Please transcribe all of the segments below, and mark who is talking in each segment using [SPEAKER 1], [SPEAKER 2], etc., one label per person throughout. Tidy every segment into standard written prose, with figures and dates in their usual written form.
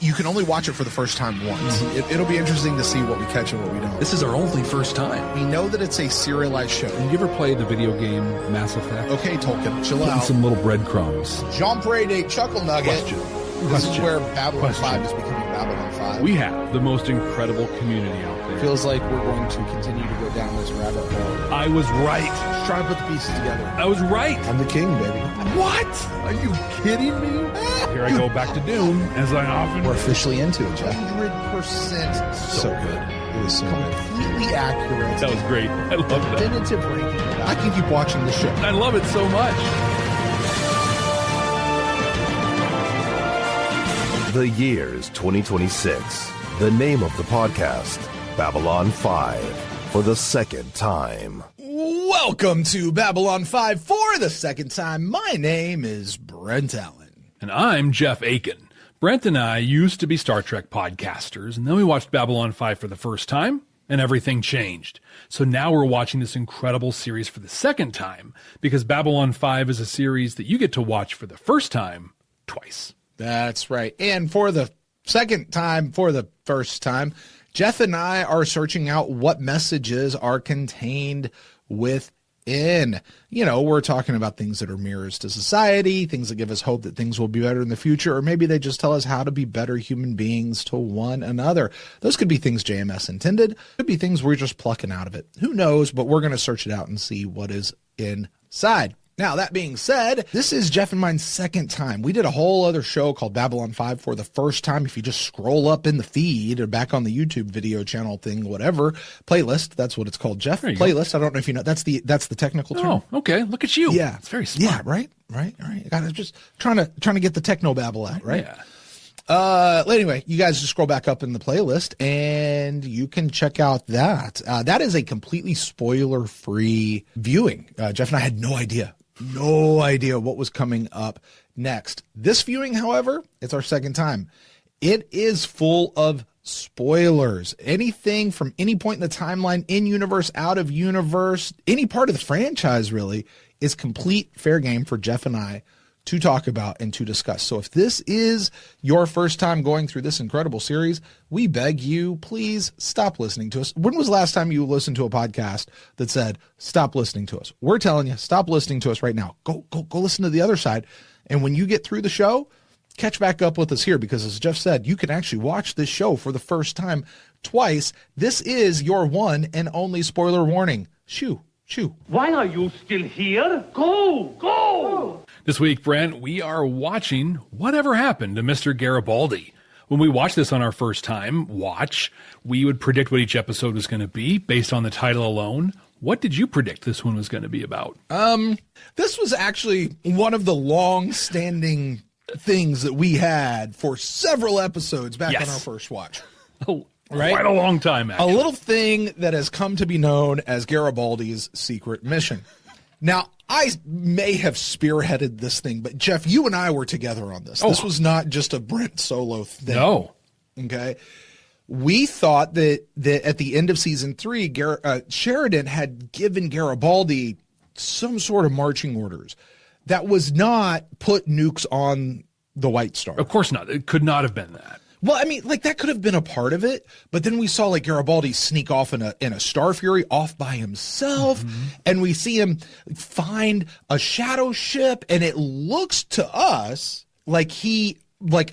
[SPEAKER 1] You can only watch it for the first time once. It'll be interesting to see what we catch and what we don't.
[SPEAKER 2] This is our only first time.
[SPEAKER 1] We know that it's a serialized show.
[SPEAKER 3] Have you ever played the video game Mass Effect?
[SPEAKER 1] Okay, Tolkien, chill
[SPEAKER 3] Putting
[SPEAKER 1] out.
[SPEAKER 3] some little breadcrumbs.
[SPEAKER 1] Jean Prade Chuckle Nugget.
[SPEAKER 3] Question.
[SPEAKER 1] This is where Babylon 5 is becoming Babylon 5.
[SPEAKER 3] We have the most incredible community out there.
[SPEAKER 1] Feels like we're going to continue to go down this rabbit hole.
[SPEAKER 3] I was right.
[SPEAKER 1] Just trying to put the pieces together.
[SPEAKER 3] I was right.
[SPEAKER 1] I'm the king, baby.
[SPEAKER 3] What? Are you kidding me? Here I go back to Doom, as I often
[SPEAKER 1] We're officially into it, Jeff. 100% so good. It was so completely accurate.
[SPEAKER 3] That was great. I love that.
[SPEAKER 1] Definitive ranking. I can keep watching the show.
[SPEAKER 3] I love it so much.
[SPEAKER 4] The year's 2026. The name of the podcast, Babylon 5, for the second time.
[SPEAKER 1] Welcome to Babylon 5 for the second time. My name is Brent Allen.
[SPEAKER 3] And I'm Jeff Akin. Brent and I used to be Star Trek podcasters, and then we watched Babylon 5 for the first time, and everything changed. So now we're watching this incredible series for the second time, because Babylon 5 is a series that you get to watch for the first time twice.
[SPEAKER 1] That's right. And for the second time, for the first time, Jeff and I are searching out what messages are contained within. You know, we're talking about things that are mirrors to society, things that give us hope that things will be better in the future, or maybe they just tell us how to be better human beings to one another. Those could be things JMS intended. Could be things we're just plucking out of it. Who knows? But we're going to search it out and see what is inside. Now, that being said, this is Jeff and mine's second time. We did a whole other show called Babylon 5 for the first time. If you just scroll up in the feed or back on the YouTube video channel thing, whatever, playlist, that's what it's called, Jeff. Playlist, I don't know if you know, that's the technical term.
[SPEAKER 3] Oh, okay. Look at you.
[SPEAKER 1] Yeah.
[SPEAKER 3] It's very smart.
[SPEAKER 1] Yeah, right. I got just trying to get the techno babble out, right?
[SPEAKER 3] Yeah.
[SPEAKER 1] Anyway, you guys just scroll back up in the playlist and you can check out that. That is a completely spoiler-free viewing. Jeff and I had no idea what was coming up next. This viewing, however, it's our second time. It is full of spoilers. Anything from any point in the timeline, in universe, out of universe, any part of the franchise really is complete fair game for Jeff and I to talk about and to discuss. So if this is your first time going through this incredible series, we beg you, please stop listening to us. When was the last time you listened to a podcast that said, stop listening to us? We're telling you, stop listening to us right now. Go listen to the other side. And when you get through the show, catch back up with us here, because as Jeff said, you can actually watch this show for the first time twice. This is your one and only spoiler warning. Shoo.
[SPEAKER 5] Why are you still here? Go!
[SPEAKER 3] This week, Brent, we are watching Whatever Happened to Mr. Garibaldi. When we watched this on our first time watch, we would predict what each episode was going to be based on the title alone. What did you predict this one was going to be about?
[SPEAKER 1] This was actually one of the long-standing things that we had for several episodes back on our first watch.
[SPEAKER 3] Oh,
[SPEAKER 1] right?
[SPEAKER 3] Quite a long time, actually.
[SPEAKER 1] A little thing that has come to be known as Garibaldi's secret mission. Now, I may have spearheaded this thing, but Jeff, you and I were together on this. This was not just a Brent solo thing.
[SPEAKER 3] No.
[SPEAKER 1] Okay. We thought that at the end of season 3, Sheridan had given Garibaldi some sort of marching orders that was not put nukes on the White Star.
[SPEAKER 3] Of course not. It could not have been that.
[SPEAKER 1] Well, I mean, like, that could have been a part of it, but then we saw like Garibaldi sneak off in a Star Fury off by himself, and we see him find a shadow ship, and it looks to us like he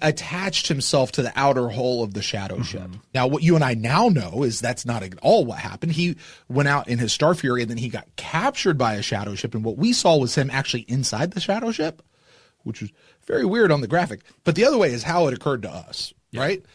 [SPEAKER 1] attached himself to the outer hull of the shadow ship. Now, what you and I now know is that's not at all what happened. He went out in his Star Fury, and then he got captured by a shadow ship, and what we saw was him actually inside the shadow ship, which was very weird on the graphic. But the other way is how it occurred to us. Right?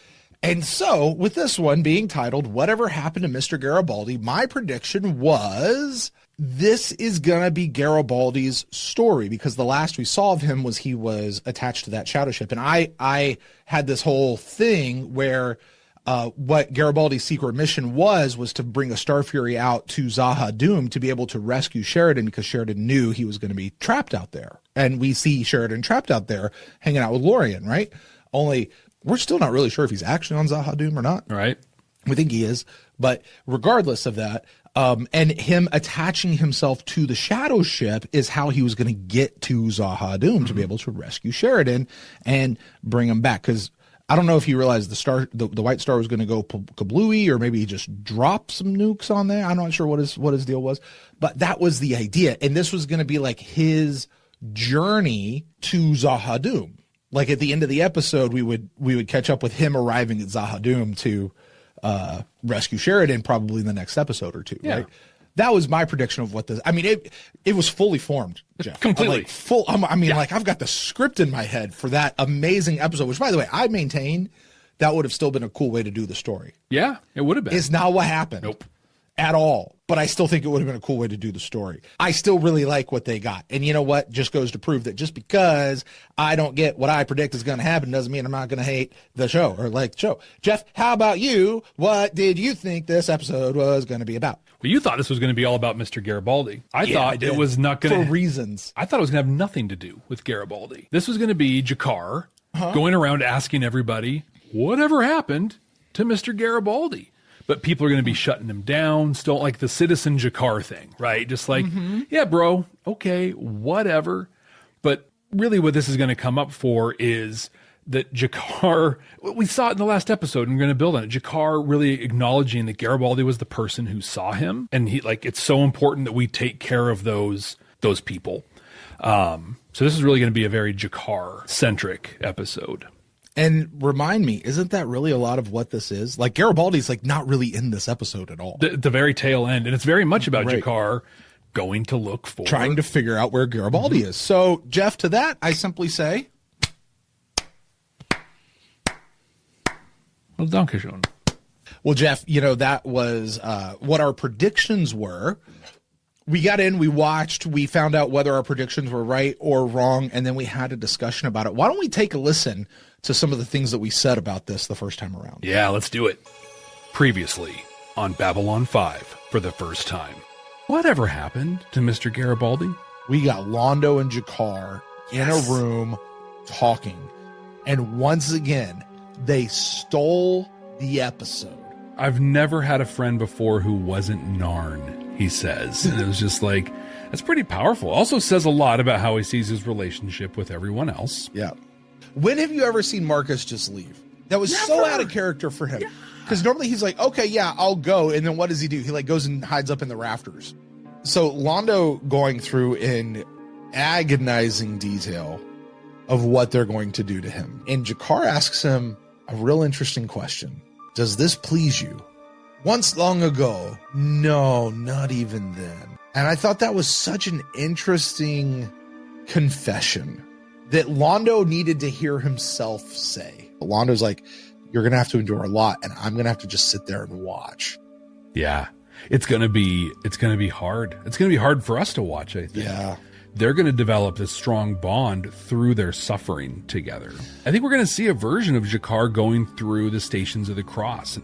[SPEAKER 1] And so with this one being titled Whatever Happened to Mr. Garibaldi, my prediction was this is going to be Garibaldi's story, because the last we saw of him was he was attached to that shadow ship. And I had this whole thing where what Garibaldi's secret mission was to bring a Star Fury out to Zaha Doom to be able to rescue Sheridan, because Sheridan knew he was going to be trapped out there. And we see Sheridan trapped out there hanging out with Lorien, right? Only we're still not really sure if he's actually on Zaha Doom or not.
[SPEAKER 3] Right.
[SPEAKER 1] We think he is. But regardless of that, and him attaching himself to the shadow ship is how he was going to get to Zaha Doom to be able to rescue Sheridan and bring him back. Because I don't know if he realized the White Star was going to go kablooey, or maybe he just dropped some nukes on there. I'm not sure what his deal was, but that was the idea. And this was going to be like his journey to Zahadum. Like at the end of the episode, we would catch up with him arriving at Zahadum to rescue Sheridan, probably in the next episode or two. Yeah. Right? That was my prediction of what this. I mean, it was fully formed, Jeff.
[SPEAKER 3] Completely
[SPEAKER 1] like I've got the script in my head for that amazing episode. Which, by the way, I maintain that would have still been a cool way to do the story.
[SPEAKER 3] Yeah, it would have been.
[SPEAKER 1] It's not what happened.
[SPEAKER 3] Nope.
[SPEAKER 1] At all. But I still think it would have been a cool way to do the story. I still really like what they got. And you know what? Just goes to prove that just because I don't get what I predict is going to happen doesn't mean I'm not going to hate the show or like the show. Jeff, how about you? What did you think this episode was going to be about?
[SPEAKER 3] Well, you thought this was going to be all about Mr. Garibaldi. I thought it was not going to.
[SPEAKER 1] For reasons.
[SPEAKER 3] I thought it was going to have nothing to do with Garibaldi. This was going to be G'Kar going around asking everybody, whatever happened to Mr. Garibaldi? But people are going to be shutting him down, still like the citizen G'Kar thing, right? Just like, yeah, bro, okay, whatever. But really what this is going to come up for is that G'Kar, we saw it in the last episode, and we're going to build on it. G'Kar really acknowledging that Garibaldi was the person who saw him. And he like, it's so important that we take care of those people. So this is really going to be a very G'Kar-centric episode.
[SPEAKER 1] And remind me, isn't that really a lot of what this is? Like Garibaldi's like not really in this episode at all.
[SPEAKER 3] The very tail end. And it's very much about G'Kar going to look for.
[SPEAKER 1] Trying to figure out where Garibaldi is. So, Jeff, to that, I simply say.
[SPEAKER 3] Well, Dankeschön.
[SPEAKER 1] Well, Jeff, you know, that was what our predictions were. We got in, we watched, we found out whether our predictions were right or wrong, and then we had a discussion about it. Why don't we take a listen to some of the things that we said about this the first time around?
[SPEAKER 3] Yeah, let's do it. Previously on Babylon 5 for the first time. Whatever happened to Mr. Garibaldi?
[SPEAKER 1] We got Londo and G'Kar in a room talking. And once again, they stole the episode.
[SPEAKER 3] I've never had a friend before who wasn't Narn, he says. And it was just like, that's pretty powerful. Also says a lot about how he sees his relationship with everyone else.
[SPEAKER 1] Yeah. When have you ever seen Marcus just leave? That was so out of character for him. Because normally he's like, okay, yeah, I'll go. And then what does he do? He like goes and hides up in the rafters. So Londo going through in agonizing detail of what they're going to do to him. And G'Kar asks him a real interesting question. Does this please you? Once long ago, no, not even then. And I thought that was such an interesting confession that Londo needed to hear himself say. Londo's like, you're going to have to endure a lot, and I'm going to have to just sit there and watch.
[SPEAKER 3] Yeah, it's going to be hard. It's going to be hard for us to watch, I think.
[SPEAKER 1] Yeah.
[SPEAKER 3] They're going to develop this strong bond through their suffering together. I think we're going to see a version of G'Kar going through the Stations of the Cross.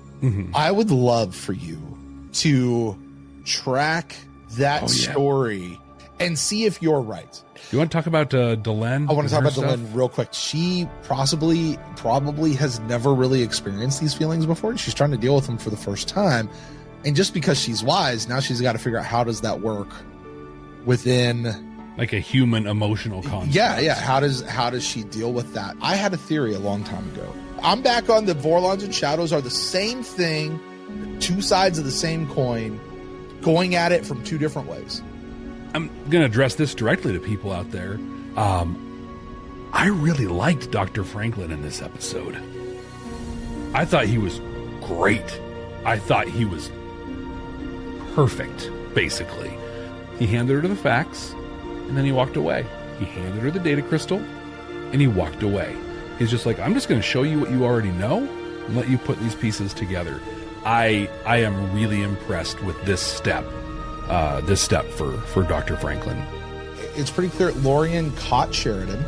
[SPEAKER 1] I would love for you to track that story and see if you're right.
[SPEAKER 3] You want to talk about Delenn?
[SPEAKER 1] I want to talk about Delenn real quick. She probably has never really experienced these feelings before. She's trying to deal with them for the first time. And just because she's wise, now she's got to figure out how does that work within...
[SPEAKER 3] like a human emotional concept.
[SPEAKER 1] Yeah. How does she deal with that? I had a theory a long time ago. I'm back on the Vorlons and Shadows are the same thing, two sides of the same coin, going at it from two different ways.
[SPEAKER 3] I'm going to address this directly to people out there. I really liked Dr. Franklin in this episode. I thought he was great. I thought he was perfect, basically. He handed her the facts. And then he walked away. He handed her the data crystal, and he walked away. He's just like, I'm just going to show you what you already know and let you put these pieces together. I am really impressed with this step for Dr. Franklin.
[SPEAKER 1] It's pretty clear Lorien caught Sheridan.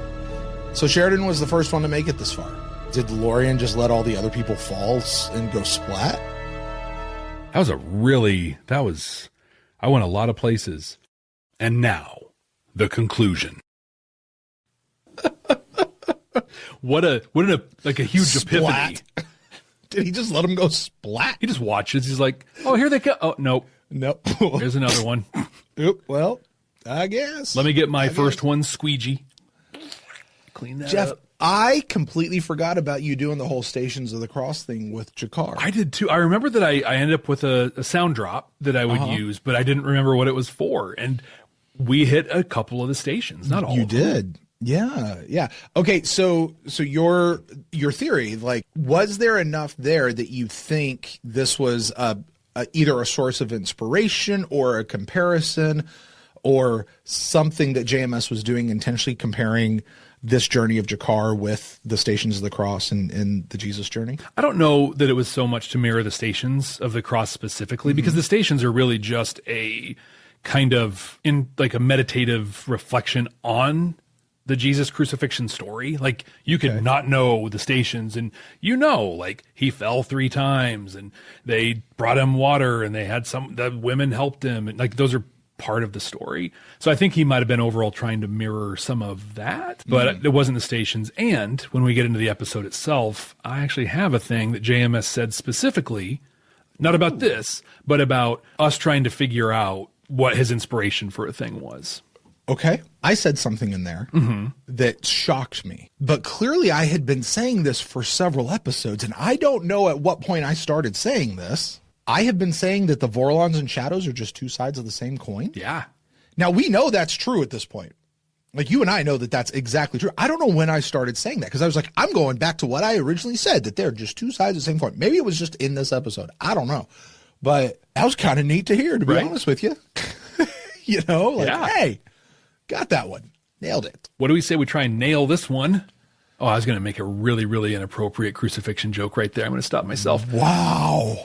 [SPEAKER 1] So Sheridan was the first one to make it this far. Did Lorien just let all the other people fall and go splat?
[SPEAKER 3] I went a lot of places. And now, the conclusion. What a huge
[SPEAKER 1] splat.
[SPEAKER 3] Epiphany.
[SPEAKER 1] Did he just let him go splat?
[SPEAKER 3] He just watches. He's like, oh, here they go. Oh, nope. There's another one.
[SPEAKER 1] Oop, well, I guess.
[SPEAKER 3] Let me get my first one squeegee. Clean that
[SPEAKER 1] Jeff,
[SPEAKER 3] up.
[SPEAKER 1] I completely forgot about you doing the whole Stations of the Cross thing with Jakar.
[SPEAKER 3] I did too. I remember that I ended up with a sound drop that I would use, but I didn't remember what it was for. And we hit a couple of the stations, not all.
[SPEAKER 1] You did. Yeah. Okay, so your theory, like, was there enough there that you think this was either a source of inspiration or a comparison or something that JMS was doing intentionally, comparing this journey of Jakar with the Stations of the Cross and the Jesus journey?
[SPEAKER 3] I don't know that it was so much to mirror the Stations of the Cross specifically, because the Stations are really just a kind of in like a meditative reflection on the Jesus crucifixion story. Like, you could not know the Stations, and like he fell 3 times and they brought him water and they had the women helped him, and like those are part of the story. So I think he might have been overall trying to mirror some of that, but it wasn't the Stations. And when we get into the episode itself, I actually have a thing that JMS said specifically, not about this, but about us trying to figure out what his inspiration for a thing was.
[SPEAKER 1] Okay. I said something in there that shocked me, but clearly I had been saying this for several episodes, and I don't know at what point I started saying this. I have been saying that the Vorlons and Shadows are just 2 sides of the same coin.
[SPEAKER 3] Yeah.
[SPEAKER 1] Now, we know that's true at this point. Like, you and I know that that's exactly true. I don't know when I started saying that, because I was like, I'm going back to what I originally said, that they're just 2 sides of the same coin. Maybe it was just in this episode. I don't know. But that was kind of neat to hear, to be honest with you. Hey, got that one. Nailed it.
[SPEAKER 3] What do we say we try and nail this one? Oh, I was going to make a really, really inappropriate crucifixion joke right there. I'm going to stop myself.
[SPEAKER 1] Wow.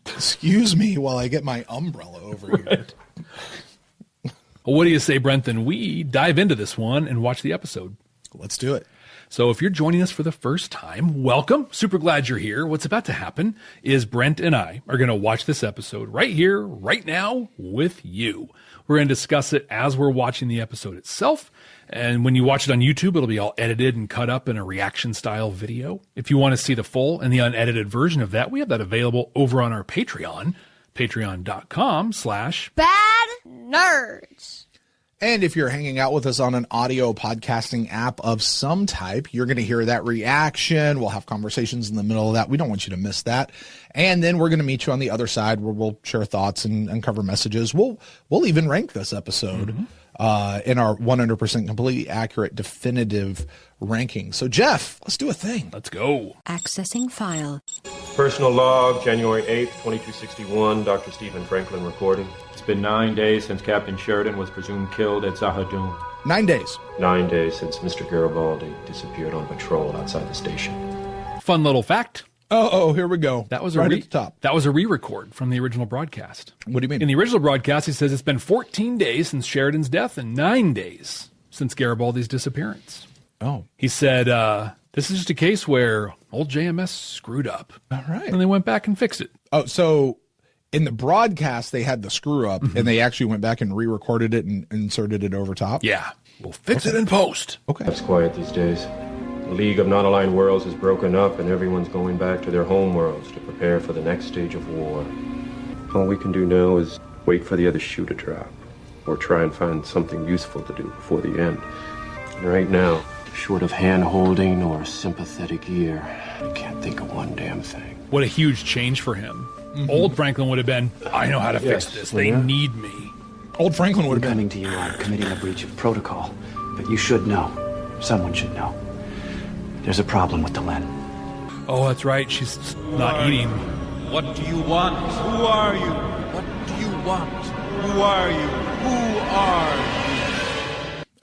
[SPEAKER 1] Excuse me while I get my umbrella over here.
[SPEAKER 3] Well, what do you say, Brent? Then we dive into this one and watch the episode.
[SPEAKER 1] Let's do it.
[SPEAKER 3] So if you're joining us for the first time, welcome. Super glad you're here. What's about to happen is Brent and I are going to watch this episode right here, right now with you. We're going to discuss it as we're watching the episode itself. And when you watch it on YouTube, it'll be all edited and cut up in a reaction style video. If you want to see the full and the unedited version of that, we have that available over on our Patreon, patreon.com/badnerds.
[SPEAKER 1] And if you're hanging out with us on an audio podcasting app of some type, you're going to hear that reaction. We'll have conversations in the middle of that. We don't want you to miss that. And then we're going to meet you on the other side where we'll share thoughts and cover messages. We'll even rank this episode in our 100% completely accurate, definitive ranking. So, Jeff, let's do a thing.
[SPEAKER 3] Let's go.
[SPEAKER 2] Accessing file.
[SPEAKER 6] Personal log, January 8th, 2261, Dr. Stephen Franklin recording.
[SPEAKER 7] It's been 9 days since Captain Sheridan was presumed killed at Zahadum.
[SPEAKER 1] 9 days.
[SPEAKER 6] 9 days since Mr. Garibaldi disappeared on patrol outside the station.
[SPEAKER 3] Fun little fact.
[SPEAKER 1] Oh, here we go.
[SPEAKER 3] That was
[SPEAKER 1] right at the top.
[SPEAKER 3] That was a re-record from the original broadcast.
[SPEAKER 1] What do you mean?
[SPEAKER 3] In the original broadcast, he says it's been 14 days since Sheridan's death and 9 days since Garibaldi's disappearance.
[SPEAKER 1] Oh.
[SPEAKER 3] He said, this is just a case where old JMS screwed up.
[SPEAKER 1] All right.
[SPEAKER 3] And they went back and fixed it.
[SPEAKER 1] Oh, so in the broadcast, they had the screw up, and they actually went back and re-recorded it and inserted it over top?
[SPEAKER 3] Yeah. We'll fix it in post.
[SPEAKER 1] Okay.
[SPEAKER 6] It's quiet these days. The League of Non-Aligned Worlds is broken up, and everyone's going back to their home worlds to prepare for the next stage of war. All we can do now is wait for the other shoe to drop, or try and find something useful to do before the end. And right now, short of hand-holding or a sympathetic ear, I can't think of one damn thing.
[SPEAKER 3] What a huge change for him. Old Franklin would have been, I know how to fix this. They need me.
[SPEAKER 1] Old Franklin would have been.
[SPEAKER 8] Coming to you on committing a breach of protocol, but you should know. Someone should know. There's a problem with the Len.
[SPEAKER 3] Oh, that's right. She's not eating.
[SPEAKER 9] What do you want? Who are you? What do you want? Who are you? Who are you?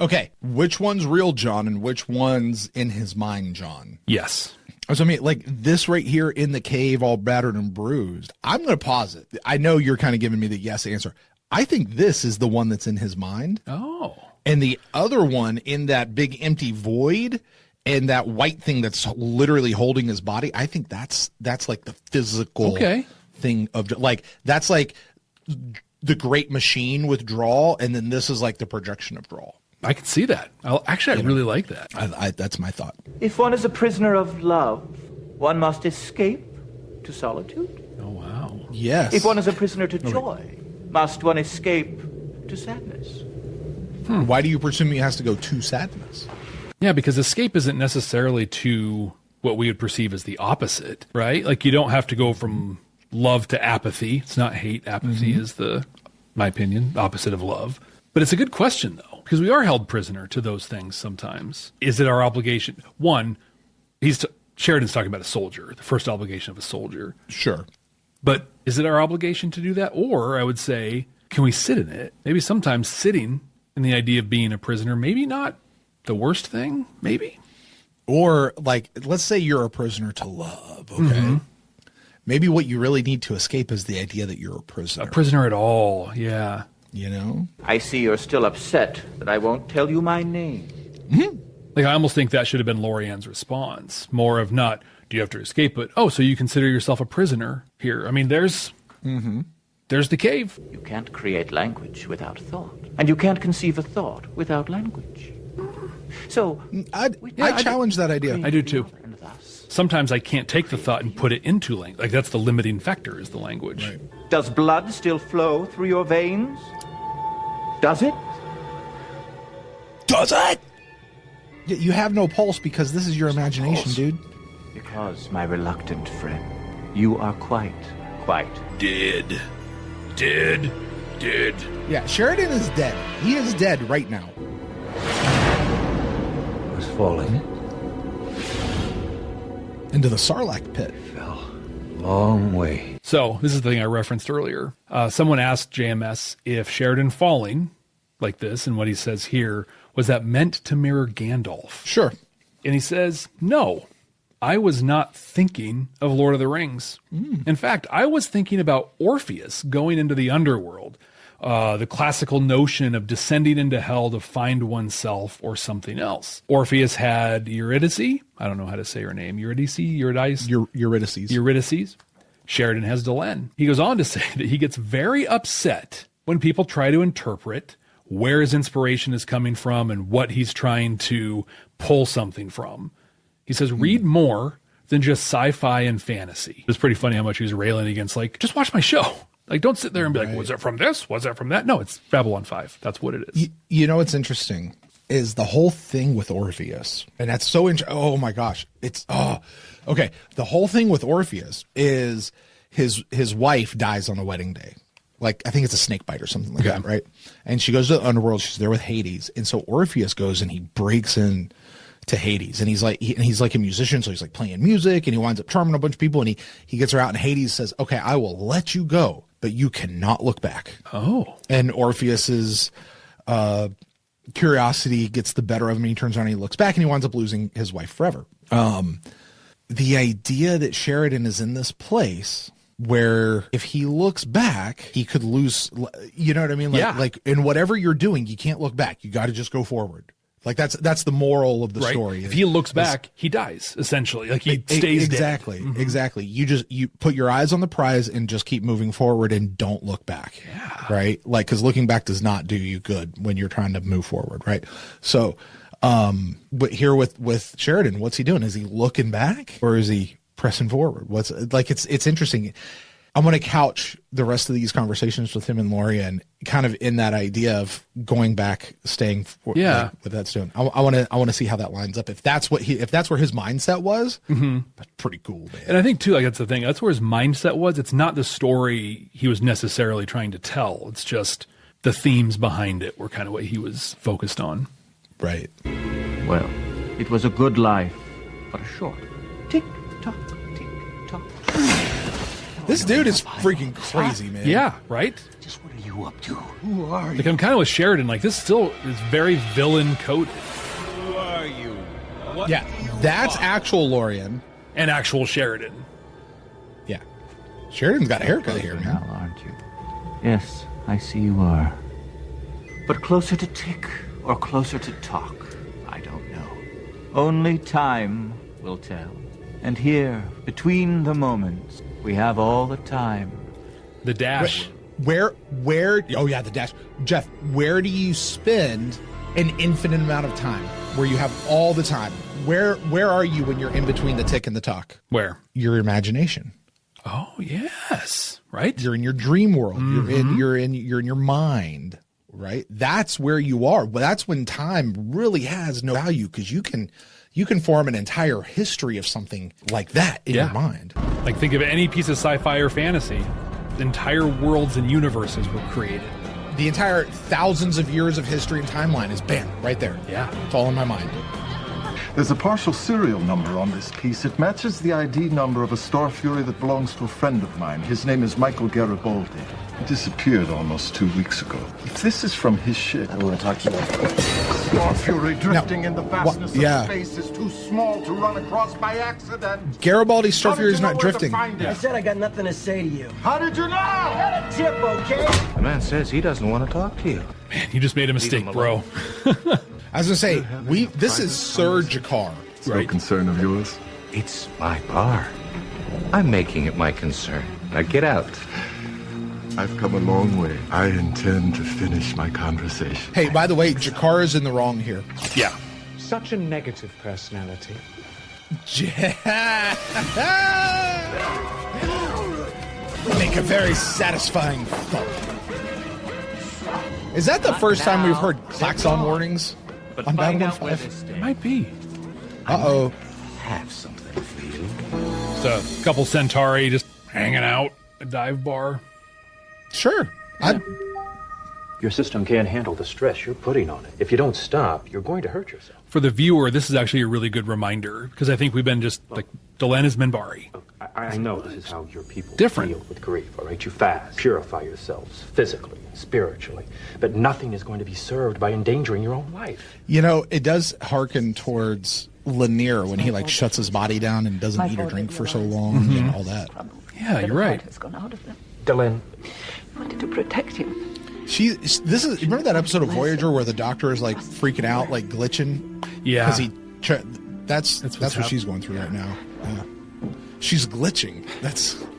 [SPEAKER 1] Okay, which one's real John and which one's in his mind John?
[SPEAKER 3] Yes.
[SPEAKER 1] So, I mean, like this right here in the cave, all battered and bruised. I'm going to pause it. I know you're kind of giving me the yes answer. I think this is the one that's in his mind.
[SPEAKER 3] Oh.
[SPEAKER 1] And the other one in that big empty void and that white thing that's literally holding his body, I think that's like the physical thing of, like, that's like the great machine withdrawal, and then this is like the projection of draw.
[SPEAKER 3] I can see that. I really like that.
[SPEAKER 1] That's my thought.
[SPEAKER 10] If one is a prisoner of love, one must escape to solitude.
[SPEAKER 3] Oh, wow.
[SPEAKER 1] Yes.
[SPEAKER 10] If one is a prisoner to joy, must one escape to sadness?
[SPEAKER 1] Why do you presume he has to go to sadness?
[SPEAKER 3] Yeah, because escape isn't necessarily to what we would perceive as the opposite, right? Like you don't have to go from love to apathy. It's not hate. Apathy is my opinion, opposite of love. But it's a good question, though, because we are held prisoner to those things sometimes. Is it our obligation? One, Sheridan's talking about a soldier, the first obligation of a soldier.
[SPEAKER 1] Sure.
[SPEAKER 3] But is it our obligation to do that? Or I would say, can we sit in it? Maybe sometimes sitting in the idea of being a prisoner, maybe not the worst thing, maybe.
[SPEAKER 1] Or like, let's say you're a prisoner to love, okay? Maybe what you really need to escape is the idea that you're a prisoner.
[SPEAKER 3] A prisoner at all, yeah.
[SPEAKER 1] You know?
[SPEAKER 10] I see you're still upset that I won't tell you my name.
[SPEAKER 3] Like, I almost think that should have been Lorianne's response. More of not, do you have to escape, but, oh, so you consider yourself a prisoner here. I mean, there's the cave.
[SPEAKER 10] You can't create language without thought. And you can't conceive a thought without language. So,
[SPEAKER 1] I challenge that idea.
[SPEAKER 3] I do too. Sometimes I can't take the thought and put it into language. Like, that's the limiting factor, is the language.
[SPEAKER 1] Right.
[SPEAKER 10] Does blood still flow through your veins? Does it?
[SPEAKER 1] Does it? You have no pulse because this is your imagination, dude.
[SPEAKER 10] Because, my reluctant friend, you are quite
[SPEAKER 3] Dead.
[SPEAKER 1] Yeah, Sheridan is dead. He is dead right now.
[SPEAKER 2] I was falling.
[SPEAKER 1] Into the Sarlacc pit.
[SPEAKER 2] Fell. Long way.
[SPEAKER 3] So, this is the thing I referenced earlier. Someone asked JMS if Sheridan falling like this, and what he says here, was that meant to mirror Gandalf?
[SPEAKER 1] Sure.
[SPEAKER 3] And he says, no, I was not thinking of Lord of the Rings. In fact, I was thinking about Orpheus going into the underworld, the classical notion of descending into hell to find oneself or something else. Orpheus had Eurydice. I don't know how to say her name. Eurydice. Sheridan has Delenn. He goes on to say that he gets very upset when people try to interpret where his inspiration is coming from and what he's trying to pull something from. He says, read more than just sci-fi and fantasy. It's pretty funny how much he was railing against, like, just watch my show. Like, don't sit there and be like, was that from this? Was that from that? No, it's Babylon 5. That's what it is.
[SPEAKER 1] You know what's interesting is the whole thing with Orpheus. And that's so interesting. Oh, my gosh. Okay. The whole thing with Orpheus is his wife dies on the wedding day. Like, I think it's a snake bite or something like that, right? And she goes to the underworld. She's there with Hades. And so Orpheus goes and he breaks in to Hades. And he's like a musician. So he's like playing music and he winds up charming a bunch of people. And he gets her out and Hades says, okay, I will let you go, but you cannot look back.
[SPEAKER 3] Oh.
[SPEAKER 1] And Orpheus's curiosity gets the better of him. And he turns around and he looks back and he winds up losing his wife forever. The idea that Sheridan is in this place where if he looks back, he could lose, you know what I mean? Like in whatever you're doing, you can't look back. You got to just go forward. Like that's the moral of the story.
[SPEAKER 3] If he looks back, he dies, essentially. Like he stays dead.
[SPEAKER 1] Exactly. You put your eyes on the prize and just keep moving forward and don't look back.
[SPEAKER 3] Yeah.
[SPEAKER 1] Right? Like, because looking back does not do you good when you're trying to move forward, right? So, but here with Sheridan, what's he doing? Is he looking back or is he pressing forward? It's interesting. I'm going to couch the rest of these conversations with him and Lorian kind of in that idea of going back, staying for what that's doing. I want to see how that lines up. If that's where his mindset was, that's pretty cool, man.
[SPEAKER 3] And I think too, like that's the thing. That's where his mindset was. It's not the story he was necessarily trying to tell. It's just the themes behind it were kind of what he was focused on.
[SPEAKER 1] Right.
[SPEAKER 10] Well, it was a good life, but a short. Tick tock, tick tock.
[SPEAKER 1] This dude is freaking crazy, man.
[SPEAKER 3] Yeah, right?
[SPEAKER 2] Just what are you up to? Who are you?
[SPEAKER 3] Like, I'm kind of with Sheridan. Like, this still is very villain-coded.
[SPEAKER 9] Who are you? What
[SPEAKER 1] Yeah, that's actual Lorian.
[SPEAKER 3] And actual Sheridan.
[SPEAKER 1] Yeah. Sheridan's got a haircut here, man.
[SPEAKER 10] Now, aren't you? Yes, I see you are. But closer to tick or closer to talk, I don't know. Only time will tell. And here, between the moments, we have all the time.
[SPEAKER 3] The dash.
[SPEAKER 1] Where, oh yeah, the dash. Jeff, where do you spend an infinite amount of time? Where you have all the time? Where are you when you're in between the tick and the talk?
[SPEAKER 3] Where?
[SPEAKER 1] Your imagination.
[SPEAKER 3] Oh, yes. Right?
[SPEAKER 1] You're in your dream world. You're in your mind. right? That's where you are. But that's when time really has no value, because you can form an entire history of something like that in your mind.
[SPEAKER 3] Like, think of any piece of sci-fi or fantasy. Entire worlds and universes were created.
[SPEAKER 1] The entire thousands of years of history and timeline is bam, right there.
[SPEAKER 3] Yeah.
[SPEAKER 1] It's all in my mind.
[SPEAKER 11] There's a partial serial number on this piece. It matches the ID number of a Star Fury that belongs to a friend of mine. His name is Michael Garibaldi. He disappeared almost 2 weeks ago. If this is from his ship...
[SPEAKER 2] I don't want to talk to you about
[SPEAKER 11] Star Fury drifting in the vastness
[SPEAKER 1] yeah.
[SPEAKER 11] of space is too small to run across by accident.
[SPEAKER 1] Garibaldi's Star Fury is not drifting.
[SPEAKER 2] I said I got nothing to say to you.
[SPEAKER 11] How did you know?
[SPEAKER 2] I got a tip, okay? The man says he doesn't want to talk to you.
[SPEAKER 3] Man, you just made a mistake, bro.
[SPEAKER 1] I was going to say, this is Sir Jakar.
[SPEAKER 11] It's no concern of yours.
[SPEAKER 2] It's my bar. I'm making it my concern. Now get out.
[SPEAKER 11] I've come a long way. I intend to finish my conversation.
[SPEAKER 1] Hey, by the way, Jakar is in the wrong here.
[SPEAKER 3] Yeah.
[SPEAKER 8] Such a negative personality.
[SPEAKER 1] Make a very satisfying thump. Is that the first time we've heard klaxon warnings on Babylon 5?
[SPEAKER 3] It might be.
[SPEAKER 1] Uh-oh.
[SPEAKER 2] Have something for you.
[SPEAKER 3] Just a couple Centauri just hanging out at a dive bar.
[SPEAKER 1] Sure.
[SPEAKER 8] Your system can't handle the stress you're putting on it. If you don't stop, you're going to hurt yourself.
[SPEAKER 3] For the viewer, this is actually a really good reminder, because I think we've been just like, Delenn is Minbari.
[SPEAKER 8] Look, I know this is how your people
[SPEAKER 3] Different.
[SPEAKER 8] deal with grief, all right? You fast, purify yourselves physically, spiritually, but nothing is going to be served by endangering your own life.
[SPEAKER 1] You know, it does harken towards Lanier when he like shuts his body down and doesn't eat or drink for so long and all that.
[SPEAKER 3] Yeah, you're right.
[SPEAKER 12] Has gone out of them.
[SPEAKER 8] Dylan.
[SPEAKER 12] I wanted to protect him.
[SPEAKER 1] Remember that episode of Voyager where the doctor is like freaking out, like glitching?
[SPEAKER 3] Yeah.
[SPEAKER 1] Because that's what she's going through right now. Yeah. She's glitching.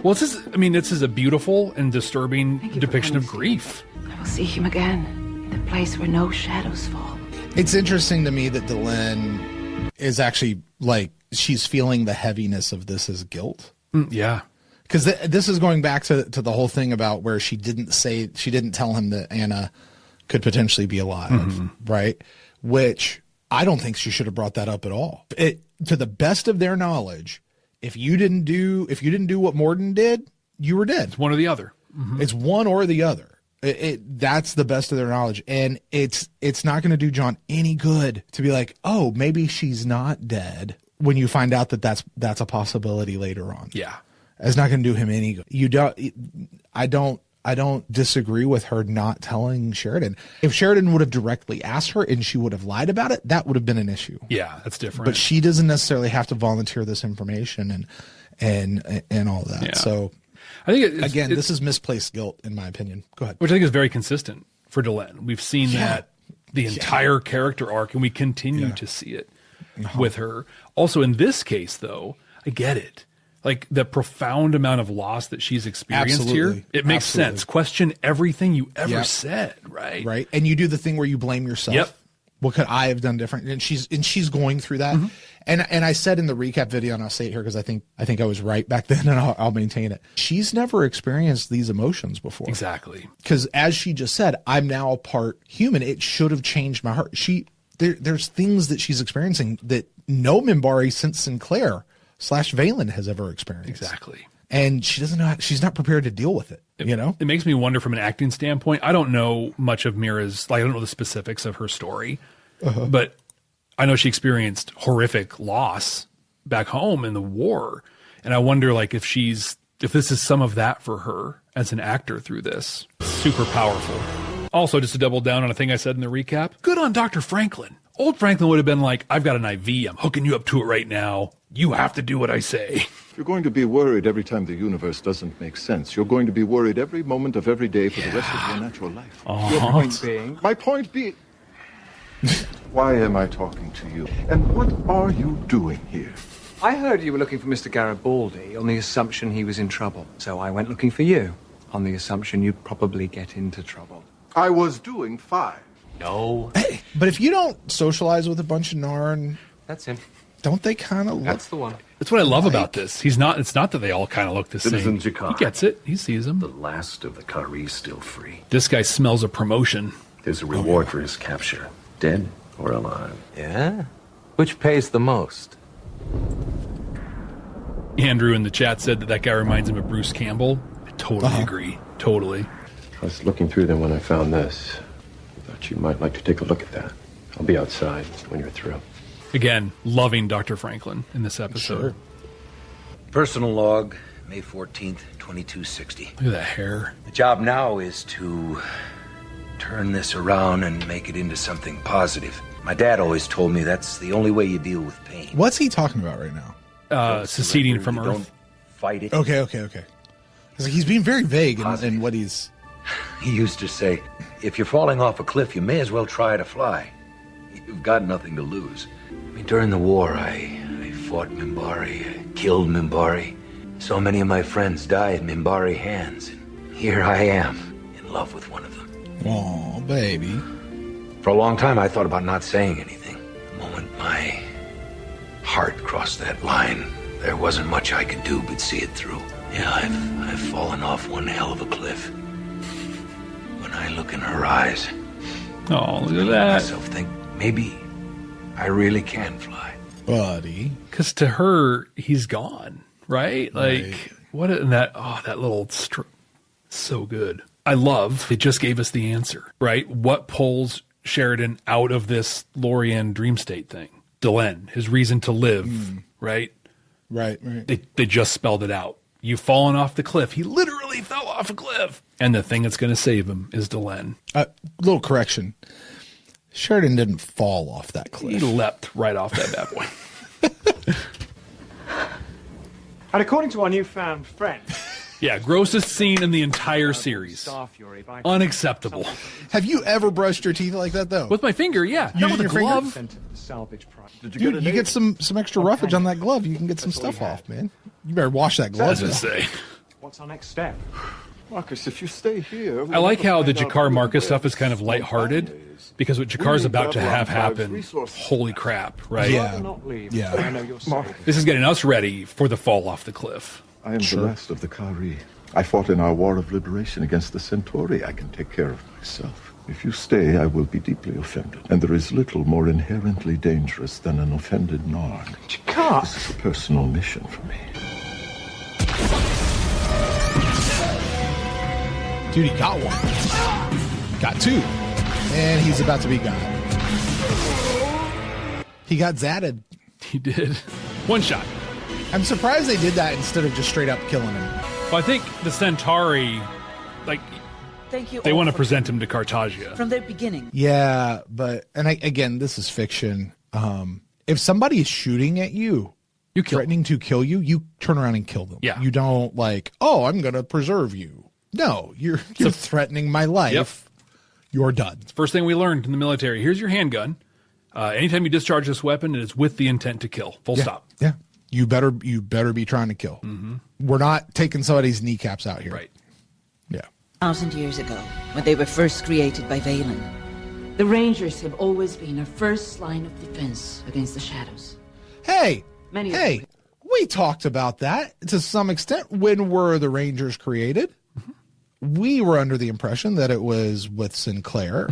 [SPEAKER 3] Well, this is a beautiful and disturbing depiction of grief.
[SPEAKER 12] I will see him again in the place where no shadows fall.
[SPEAKER 1] It's interesting to me that Delenn is actually like, she's feeling the heaviness of this as guilt.
[SPEAKER 3] Yeah.
[SPEAKER 1] Because this is going back to the whole thing about where she didn't tell him that Anna could potentially be alive, right? Which I don't think she should have brought that up at all. To the best of their knowledge, if you didn't do what Morden did, you were dead.
[SPEAKER 3] It's one or the other.
[SPEAKER 1] It's one or the other. That's the best of their knowledge, and it's not going to do John any good to be like, oh, maybe she's not dead, when you find out that that's a possibility later on.
[SPEAKER 3] Yeah.
[SPEAKER 1] It's not going to do him any good. I don't disagree with her not telling Sheridan. If Sheridan would have directly asked her and she would have lied about it, that would have been an issue.
[SPEAKER 3] Yeah, that's different.
[SPEAKER 1] But she doesn't necessarily have to volunteer this information and all that.
[SPEAKER 3] Yeah.
[SPEAKER 1] So
[SPEAKER 3] I think
[SPEAKER 1] this is misplaced guilt, in my opinion. Go ahead.
[SPEAKER 3] Which I think is very consistent for Delenn. We've seen that the entire character arc, and we continue to see it with her. Also, in this case, though, I get it. Like, the profound amount of loss that she's experienced here, it makes sense. Question everything you ever said, right?
[SPEAKER 1] Right. And you do the thing where you blame yourself. Yep. What could I have done different? And she's going through that. And I said in the recap video, and I'll say it here because I think I was right back then, and I'll maintain it. She's never experienced these emotions before.
[SPEAKER 3] Exactly.
[SPEAKER 1] Because as she just said, I'm now a part human. It should have changed my heart. There's things that she's experiencing that no Minbari since Sinclair / Valen has ever experienced.
[SPEAKER 3] Exactly.
[SPEAKER 1] And she doesn't know, she's not prepared to deal with it, you know?
[SPEAKER 3] It makes me wonder from an acting standpoint. I don't know much of Mira's, I don't know the specifics of her story, but I know she experienced horrific loss back home in the war. And I wonder, if this is some of that for her as an actor through this. Super powerful. Also, just to double down on a thing I said in the recap, good on Dr. Franklin. Old Franklin would have been like, I've got an IV. I'm hooking you up to it right now. You have to do what I say.
[SPEAKER 11] You're going to be worried every time the universe doesn't make sense. You're going to be worried every moment of every day for the rest of your natural life. My point being, why am I talking to you? And what are you doing here?
[SPEAKER 8] I heard you were looking for Mr. Garibaldi on the assumption he was in trouble. So I went looking for you on the assumption you'd probably get into trouble.
[SPEAKER 11] I was doing fine.
[SPEAKER 8] No.
[SPEAKER 1] Hey, but if you don't socialize with a bunch of Narn,
[SPEAKER 8] that's him.
[SPEAKER 1] Don't they kind of look?
[SPEAKER 8] That's the one.
[SPEAKER 3] That's what I love about this. It's not that they all kind of look the
[SPEAKER 13] Citizen
[SPEAKER 3] same.
[SPEAKER 13] Jakar.
[SPEAKER 3] He gets it. He sees them.
[SPEAKER 13] The last of the Kari still free.
[SPEAKER 3] This guy smells a promotion.
[SPEAKER 13] There's a reward for his capture, dead or alive.
[SPEAKER 2] Yeah? Which pays the most?
[SPEAKER 3] Andrew in the chat said that guy reminds him of Bruce Campbell. I totally agree. Totally.
[SPEAKER 6] I was looking through them when I found this. I thought you might like to take a look at that. I'll be outside when you're through.
[SPEAKER 3] Again, loving Dr. Franklin in this episode.
[SPEAKER 14] Sure. Personal log, May 14th, 2260.
[SPEAKER 3] Look at that hair.
[SPEAKER 14] The job now is to turn this around and make it into something positive. My dad always told me that's the only way you deal with pain.
[SPEAKER 1] What's he talking about right now?
[SPEAKER 3] Seceding from Earth.
[SPEAKER 14] Don't fight it.
[SPEAKER 1] Okay. He's being very vague in what he's...
[SPEAKER 14] He used to say, if you're falling off a cliff, you may as well try to fly. You've got nothing to lose. I mean, during the war, I fought Minbari. I killed Minbari. So many of my friends died at Minbari hands. And here I am, in love with one of them.
[SPEAKER 1] Oh, baby.
[SPEAKER 14] For a long time, I thought about not saying anything. The moment my heart crossed that line, there wasn't much I could do but see it through. Yeah, I've fallen off one hell of a cliff. When I look in her eyes,
[SPEAKER 3] oh, look at
[SPEAKER 14] I
[SPEAKER 3] that.
[SPEAKER 14] myself think maybe I really can fly.
[SPEAKER 1] Buddy.
[SPEAKER 3] Because to her, he's gone, right? Like, that little so good. I love, it just gave us the answer, right? What pulls Sheridan out of this Lorien dream state thing? Delenn, his reason to live, right?
[SPEAKER 1] Right.
[SPEAKER 3] They just spelled it out. You've fallen off the cliff. He literally fell off a cliff. And the thing that's going to save him is Delenn.
[SPEAKER 1] Little correction. Sheridan didn't fall off that cliff.
[SPEAKER 3] He leapt right off that bad boy.
[SPEAKER 8] And according to our newfound friend...
[SPEAKER 3] Yeah, grossest scene in the entire series. Unacceptable.
[SPEAKER 1] Have you ever brushed your teeth like that, though?
[SPEAKER 3] With my finger, yeah.
[SPEAKER 1] You
[SPEAKER 3] Not with a glove.
[SPEAKER 1] Dude, you get some extra roughage on that glove, you can get some stuff off, man. You better wash that glove.
[SPEAKER 3] Say.
[SPEAKER 8] What's our next step?
[SPEAKER 11] Marcus, if you stay here...
[SPEAKER 3] I like how the Jakar Marcus stuff is kind of lighthearted, because what Jakar's about to have happen, holy crap, right?
[SPEAKER 1] Yeah.
[SPEAKER 3] This is getting us ready for the fall off the cliff.
[SPEAKER 11] I am the last of the Kari. I fought in our war of liberation against the Centauri. I can take care of myself. If you stay, I will be deeply offended. And there is little more inherently dangerous than an offended Narg.
[SPEAKER 8] Jakar!
[SPEAKER 11] This is a personal mission for me.
[SPEAKER 1] Dude, he got one. Got two. And he's about to be got. He got zatted.
[SPEAKER 3] He did. One shot.
[SPEAKER 1] I'm surprised they did that instead of just straight up killing him.
[SPEAKER 3] Well, I think the Centauri, they want to present him to Cartagia.
[SPEAKER 15] From the beginning.
[SPEAKER 1] Yeah, but, again, this is fiction. If somebody is shooting at you, threatening to kill you, you turn around and kill them.
[SPEAKER 3] Yeah.
[SPEAKER 1] You don't I'm going to preserve you. No, you're threatening my life. Yep. You're done.
[SPEAKER 3] It's the first thing we learned in the military. Here's your handgun. Anytime you discharge this weapon, it is with the intent to kill. Full stop.
[SPEAKER 1] Yeah. You better be trying to kill.
[SPEAKER 3] Mm-hmm.
[SPEAKER 1] We're not taking somebody's kneecaps out here.
[SPEAKER 3] Right.
[SPEAKER 1] Yeah.
[SPEAKER 15] 1,000 years ago, when they were first created by Valen, the Rangers have always been our first line of defense against the shadows.
[SPEAKER 1] Hey, we talked about that to some extent. When were the Rangers created? Mm-hmm. We were under the impression that it was with Sinclair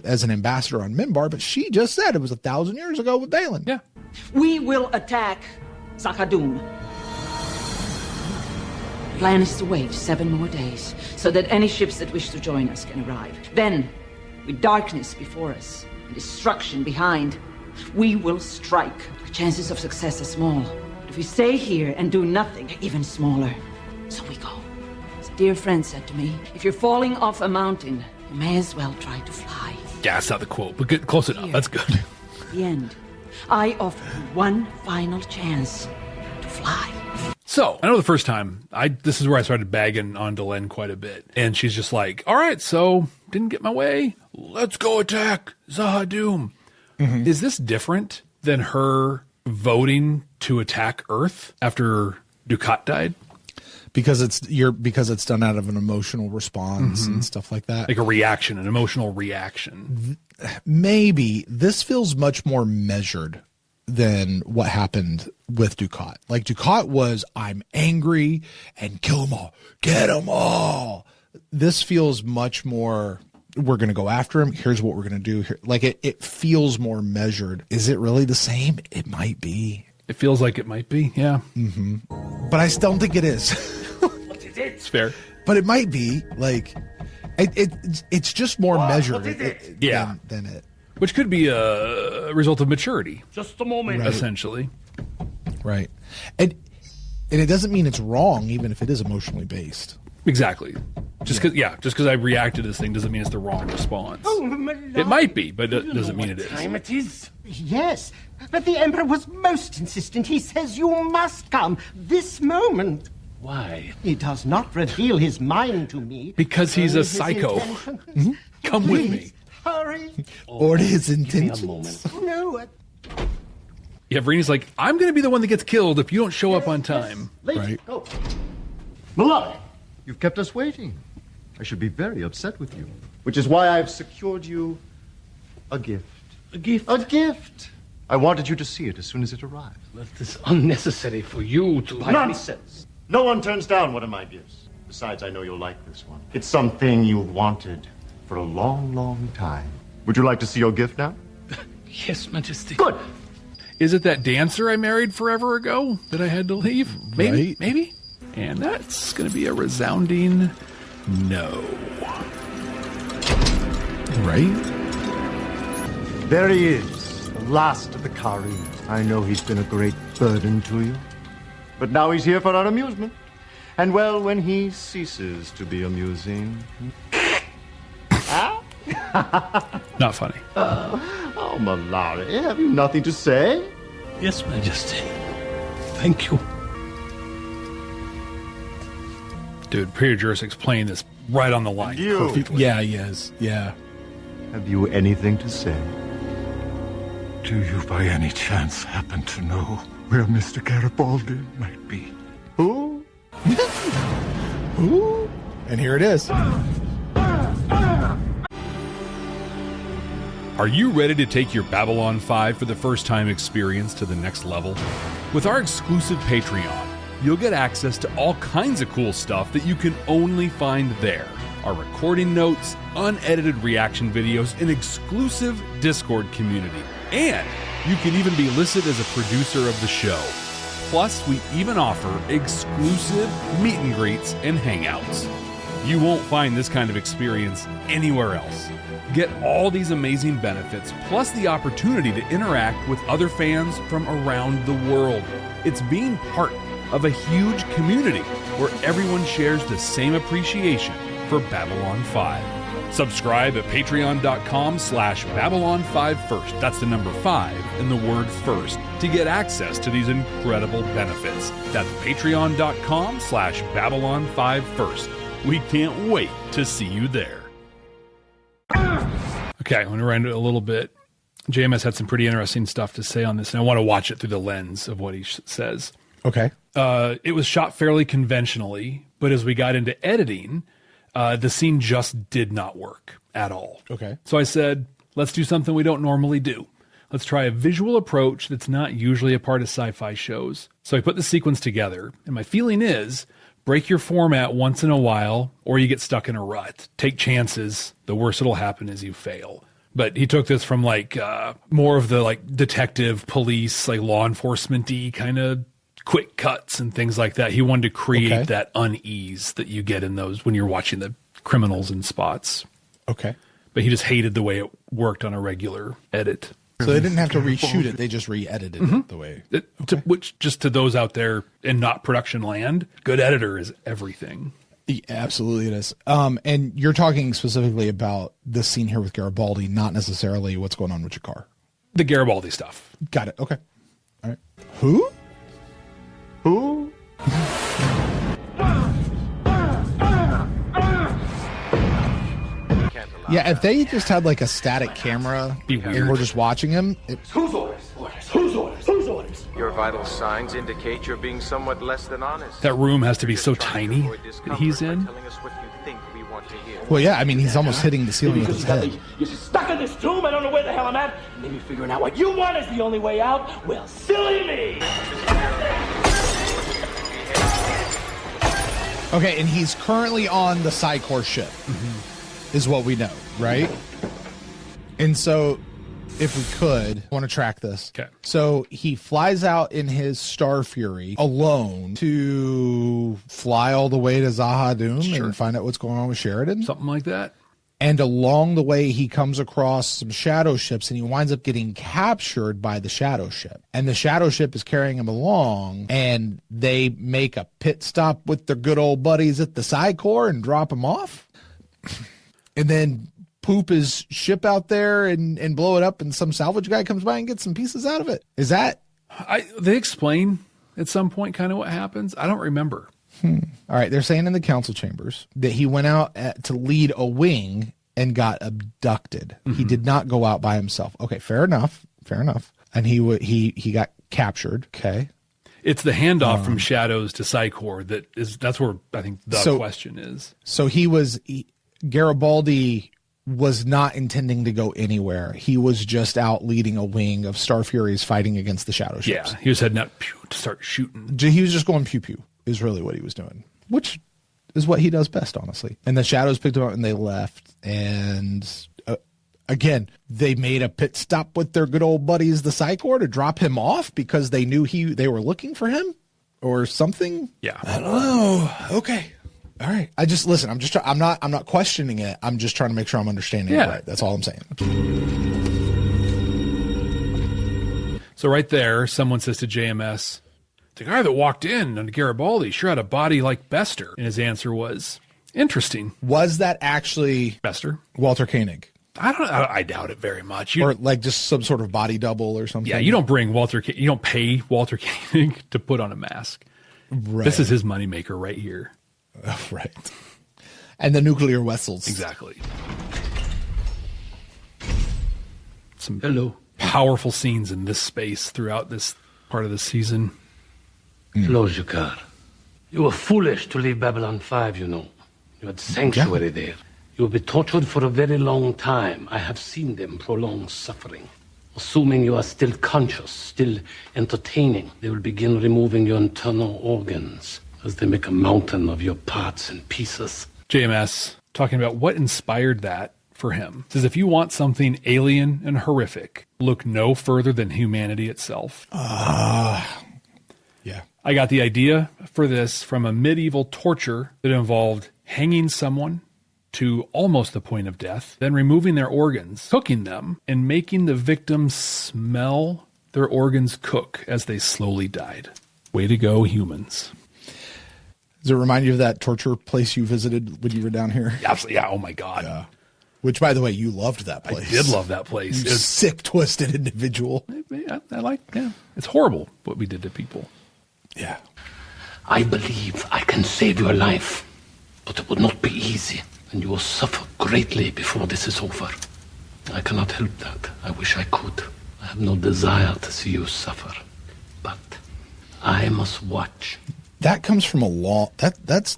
[SPEAKER 1] as an ambassador on Minbar, but she just said it was 1,000 years ago with Valen.
[SPEAKER 3] Yeah.
[SPEAKER 15] We will attack Zakadum. Plan is to wait 7 more days so that any ships that wish to join us can arrive. Then, with darkness before us and destruction behind, we will strike. The chances of success are small. If we stay here and do nothing, even smaller. So we go. As a dear friend said to me, if you're falling off a mountain, you may as well try to fly.
[SPEAKER 3] Yeah, that's not the quote, but get close enough. That's good.
[SPEAKER 15] At the end, I offer you one final chance to fly.
[SPEAKER 3] So, I know the first time, this is where I started bagging on Delenn quite a bit. And she's just like, all right, so, didn't get my way. Let's go attack Zahadum. Mm-hmm. Is this different than her voting to attack Earth after Dukat died?
[SPEAKER 1] Because it's done out of an emotional response and stuff like that.
[SPEAKER 3] Like a reaction, an emotional reaction.
[SPEAKER 1] Maybe. This feels much more measured than what happened with Dukat. Like Dukat was, I'm angry and kill them all. Get them all. This feels much more, we're going to go after him. Here's what we're going to do here. Like it feels more measured. Is it really the same? It might be.
[SPEAKER 3] It feels like it might be. Yeah.
[SPEAKER 1] But I still don't think it is.
[SPEAKER 3] It's fair.
[SPEAKER 1] But it might be like it's just more measured than it.
[SPEAKER 3] Which could be a result of maturity.
[SPEAKER 5] Just a moment.
[SPEAKER 1] Right.
[SPEAKER 3] Essentially.
[SPEAKER 1] Right. And it doesn't mean it's wrong, even if it is emotionally based.
[SPEAKER 3] Exactly. Just because I reacted to this thing doesn't mean it's the wrong response. It might be, but it doesn't mean it is.
[SPEAKER 5] Time it is.
[SPEAKER 16] Yes, but the Emperor was most insistent. He says you must come this moment.
[SPEAKER 5] Why?
[SPEAKER 16] He does not reveal his mind to me.
[SPEAKER 3] Because he's a
[SPEAKER 16] His
[SPEAKER 3] psycho.
[SPEAKER 16] intentions.
[SPEAKER 3] Come with me.
[SPEAKER 16] Hurry.
[SPEAKER 1] Or his
[SPEAKER 5] Give me a
[SPEAKER 1] intentions.
[SPEAKER 5] moment.
[SPEAKER 16] No.
[SPEAKER 3] Yeah, Varini's like, I'm going to be the one that gets killed if you don't show up on time.
[SPEAKER 1] Right.
[SPEAKER 16] Go.
[SPEAKER 5] Malone.
[SPEAKER 11] You've kept us waiting. I should be very upset with you. Which is why I've secured you a gift.
[SPEAKER 5] A gift?
[SPEAKER 11] A gift. I wanted you to see it as soon as it arrived.
[SPEAKER 5] Well, it is unnecessary for you to...
[SPEAKER 11] Nonsense. No one turns down one of my gifts. Besides, I know you'll like this one. It's something you've wanted for a long, long time. Would you like to see your gift now?
[SPEAKER 5] Yes, Majesty.
[SPEAKER 11] Good.
[SPEAKER 3] Is it that dancer I married forever ago that I had to leave? Maybe.
[SPEAKER 1] Right.
[SPEAKER 3] Maybe. And that's going to be a resounding no.
[SPEAKER 1] Right?
[SPEAKER 11] There he is, the last of the Kari. I know he's been a great burden to you. But now he's here for our amusement. And well, when he ceases to be amusing...
[SPEAKER 3] Not funny.
[SPEAKER 11] Oh, Malari, have you nothing to say?
[SPEAKER 5] Yes, Majesty. Thank you.
[SPEAKER 3] Dude, Peter Jurassic's playing this right on the line.
[SPEAKER 11] You.
[SPEAKER 1] Yeah, he is. Yeah.
[SPEAKER 11] Have you anything to say?
[SPEAKER 17] Do you by any chance happen to know where Mr. Garibaldi might be?
[SPEAKER 11] Who?
[SPEAKER 1] Who? And here it is.
[SPEAKER 3] Are you ready to take your Babylon 5 for the first time experience to the next level? With our exclusive Patreon, you'll get access to all kinds of cool stuff that you can only find there. Our recording notes, unedited reaction videos, an exclusive Discord community. And you can even be listed as a producer of the show. Plus, we even offer exclusive meet and greets and hangouts. You won't find this kind of experience anywhere else. Get all these amazing benefits, plus the opportunity to interact with other fans from around the world. It's being part of a huge community where everyone shares the same appreciation for Babylon 5. Subscribe at patreon.com/Babylon5First. That's the number 5 and the word first to get access to these incredible benefits. That's patreon.com/Babylon5First. We can't wait to see you there. Okay, I want to run it a little bit. JMS had some pretty interesting stuff to say on this, and I want to watch it through the lens of what he says.
[SPEAKER 1] Okay.
[SPEAKER 3] It was shot fairly conventionally, but as we got into editing, the scene just did not work at all.
[SPEAKER 1] Okay.
[SPEAKER 3] So I said, let's do something we don't normally do. Let's try a visual approach that's not usually a part of sci-fi shows. So I put the sequence together, and my feeling is, break your format once in a while, or you get stuck in a rut. Take chances. The worst that'll happen is you fail. But he took this from more of the detective, police, law enforcement-y kind of quick cuts and things like that. He wanted to create that unease that you get in those when you're watching the criminals in spots.
[SPEAKER 1] Okay.
[SPEAKER 3] But he just hated the way it worked on a regular edit.
[SPEAKER 1] So they didn't have to reshoot it. They just re-edited it the way.
[SPEAKER 3] Which, just to those out there in not production land, good editor is everything.
[SPEAKER 1] Yeah, absolutely it is. And you're talking specifically about this scene here with Garibaldi, not necessarily what's going on with your car.
[SPEAKER 3] The Garibaldi stuff.
[SPEAKER 1] Got it. Okay. All right. Who?
[SPEAKER 11] Who?
[SPEAKER 1] Yeah, if they just had a static camera and we're just watching him.
[SPEAKER 5] Whose orders? Whose orders? Whose orders?
[SPEAKER 18] Your vital signs indicate you're being somewhat less than honest.
[SPEAKER 3] That room has to be so tiny that he's in.
[SPEAKER 1] Well, yeah, I mean, he's almost hitting the ceiling with his head.
[SPEAKER 5] You're stuck in this tomb. I don't know where the hell I'm at. Maybe figuring out what you want is the only way out. Well, silly me.
[SPEAKER 1] Okay, and he's currently on the Psycor ship. is what we know, right? And so if we could, I want to track this.
[SPEAKER 3] Okay.
[SPEAKER 1] So he flies out in his Star Fury alone to fly all the way to Zahadum and find out what's going on with Sheridan.
[SPEAKER 3] Something like that.
[SPEAKER 1] And along the way, he comes across some shadow ships, and he winds up getting captured by the shadow ship. And the shadow ship is carrying him along, and they make a pit stop with their good old buddies at the Psycor and drop him off. And then poop his ship out there and blow it up, and some salvage guy comes by and gets some pieces out of it. Is that?
[SPEAKER 3] They explain at some point kind of what happens. I don't remember.
[SPEAKER 1] All right, they're saying in the council chambers that he went out to lead a wing and got abducted. He did not go out by himself. Okay, fair enough. And he got captured. Okay.
[SPEAKER 3] It's the handoff from Shadows to Psycor that's where I think the question is.
[SPEAKER 1] So Garibaldi was not intending to go anywhere. He was just out leading a wing of Star Furies fighting against the shadow ships.
[SPEAKER 3] Yeah, he was heading out to start shooting.
[SPEAKER 1] He was just going pew-pew is really what he was doing, which is what he does best, honestly. And the shadows picked him up and they left. And again, they made a pit stop with their good old buddies, the Psycor, to drop him off because they knew they were looking for him or something.
[SPEAKER 3] Yeah.
[SPEAKER 1] I don't know. Okay. All right. I'm not questioning it. I'm just trying to make sure I'm understanding it right. That's all I'm saying.
[SPEAKER 3] So right there, someone says to JMS, the guy that walked in on Garibaldi sure had a body like Bester. And his answer was, interesting.
[SPEAKER 1] Was that actually
[SPEAKER 3] Bester?
[SPEAKER 1] Walter Koenig?
[SPEAKER 3] I doubt it very much.
[SPEAKER 1] Or like just some sort of body double or something?
[SPEAKER 3] Yeah, you don't pay Walter Koenig to put on a mask.
[SPEAKER 1] Right.
[SPEAKER 3] This is his moneymaker right here.
[SPEAKER 1] Right. And the nuclear vessels.
[SPEAKER 3] Exactly. Some powerful scenes in this space throughout this part of the season.
[SPEAKER 19] Hello, Jacquard. You were foolish to leave Babylon 5, you know. You had sanctuary there. You will be tortured for a very long time. I have seen them prolong suffering. Assuming you are still conscious, still entertaining, they will begin removing your internal organs as they make a mountain of your parts and pieces.
[SPEAKER 3] JMS talking about what inspired that for him. Says if you want something alien and horrific, look no further than humanity itself.
[SPEAKER 1] Yeah.
[SPEAKER 3] I got the idea for this from a medieval torture that involved hanging someone to almost the point of death, then removing their organs, cooking them, and making the victims smell their organs cook as they slowly died. Way to go, humans.
[SPEAKER 1] Does it remind you of that torture place you visited when you were down here?
[SPEAKER 3] Absolutely. Yeah. Oh my God.
[SPEAKER 1] Yeah. Which, by the way, you loved that place.
[SPEAKER 3] I did love that place.
[SPEAKER 1] You sick, twisted individual.
[SPEAKER 3] It's horrible what we did to people.
[SPEAKER 1] Yeah.
[SPEAKER 19] I believe I can save your life, but it would not be easy, and you will suffer greatly before this is over. I cannot help that. I wish I could. I have no desire to see you suffer, but I must watch.
[SPEAKER 1] That comes from a long. That's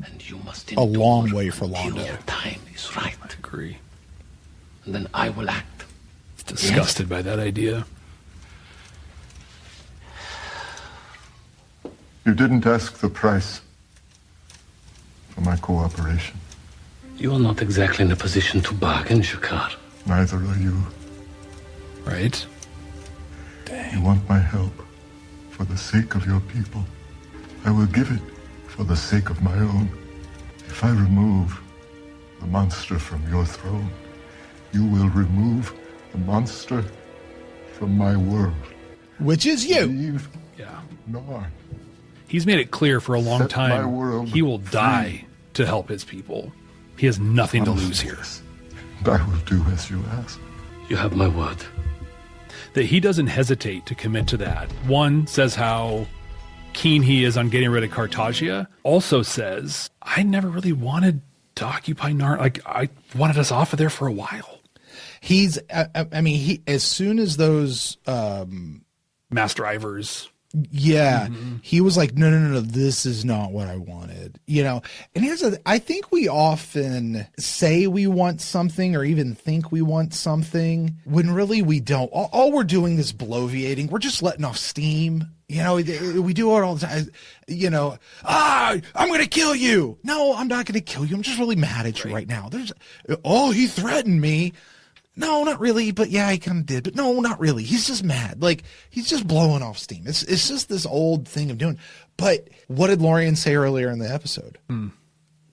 [SPEAKER 1] a long way for Londo.
[SPEAKER 19] Your time is right.
[SPEAKER 3] I agree.
[SPEAKER 19] And then I will act.
[SPEAKER 3] Disgusted by that idea.
[SPEAKER 11] You didn't ask the price for my cooperation.
[SPEAKER 19] You are not exactly in a position to bargain, Jacquard.
[SPEAKER 11] Neither are you.
[SPEAKER 3] Right?
[SPEAKER 11] You want my help for the sake of your people. I will give it for the sake of my own. If I remove the monster from your throne, you will remove the monster from my world.
[SPEAKER 1] Which is you.
[SPEAKER 3] Yeah.
[SPEAKER 11] Nor.
[SPEAKER 3] He's made it clear for a long
[SPEAKER 11] Set my
[SPEAKER 3] time
[SPEAKER 11] world
[SPEAKER 3] he will die to help his people. He has nothing to lose here.
[SPEAKER 11] I will do as you ask.
[SPEAKER 19] You have my word.
[SPEAKER 3] That he doesn't hesitate to commit to that. One says how keen he is on getting rid of Cartagia. Also says, I never really wanted to occupy I wanted us off of there for a while.
[SPEAKER 1] He's, he as soon as those
[SPEAKER 3] mass drivers.
[SPEAKER 1] Yeah, he was like, no, this is not what I wanted, And I think we often say we want something or even think we want something when really we don't. All we're doing is bloviating. We're just letting off steam, You know, we do it all the time. You know, I'm going to kill you. No, I'm not going to kill you. I'm just really mad at you right now. He threatened me. No, not really. But yeah, he kind of did. But no, not really. He's just mad. Like, he's just blowing off steam. It's just this old thing of doing. But what did Lorien say earlier in the episode?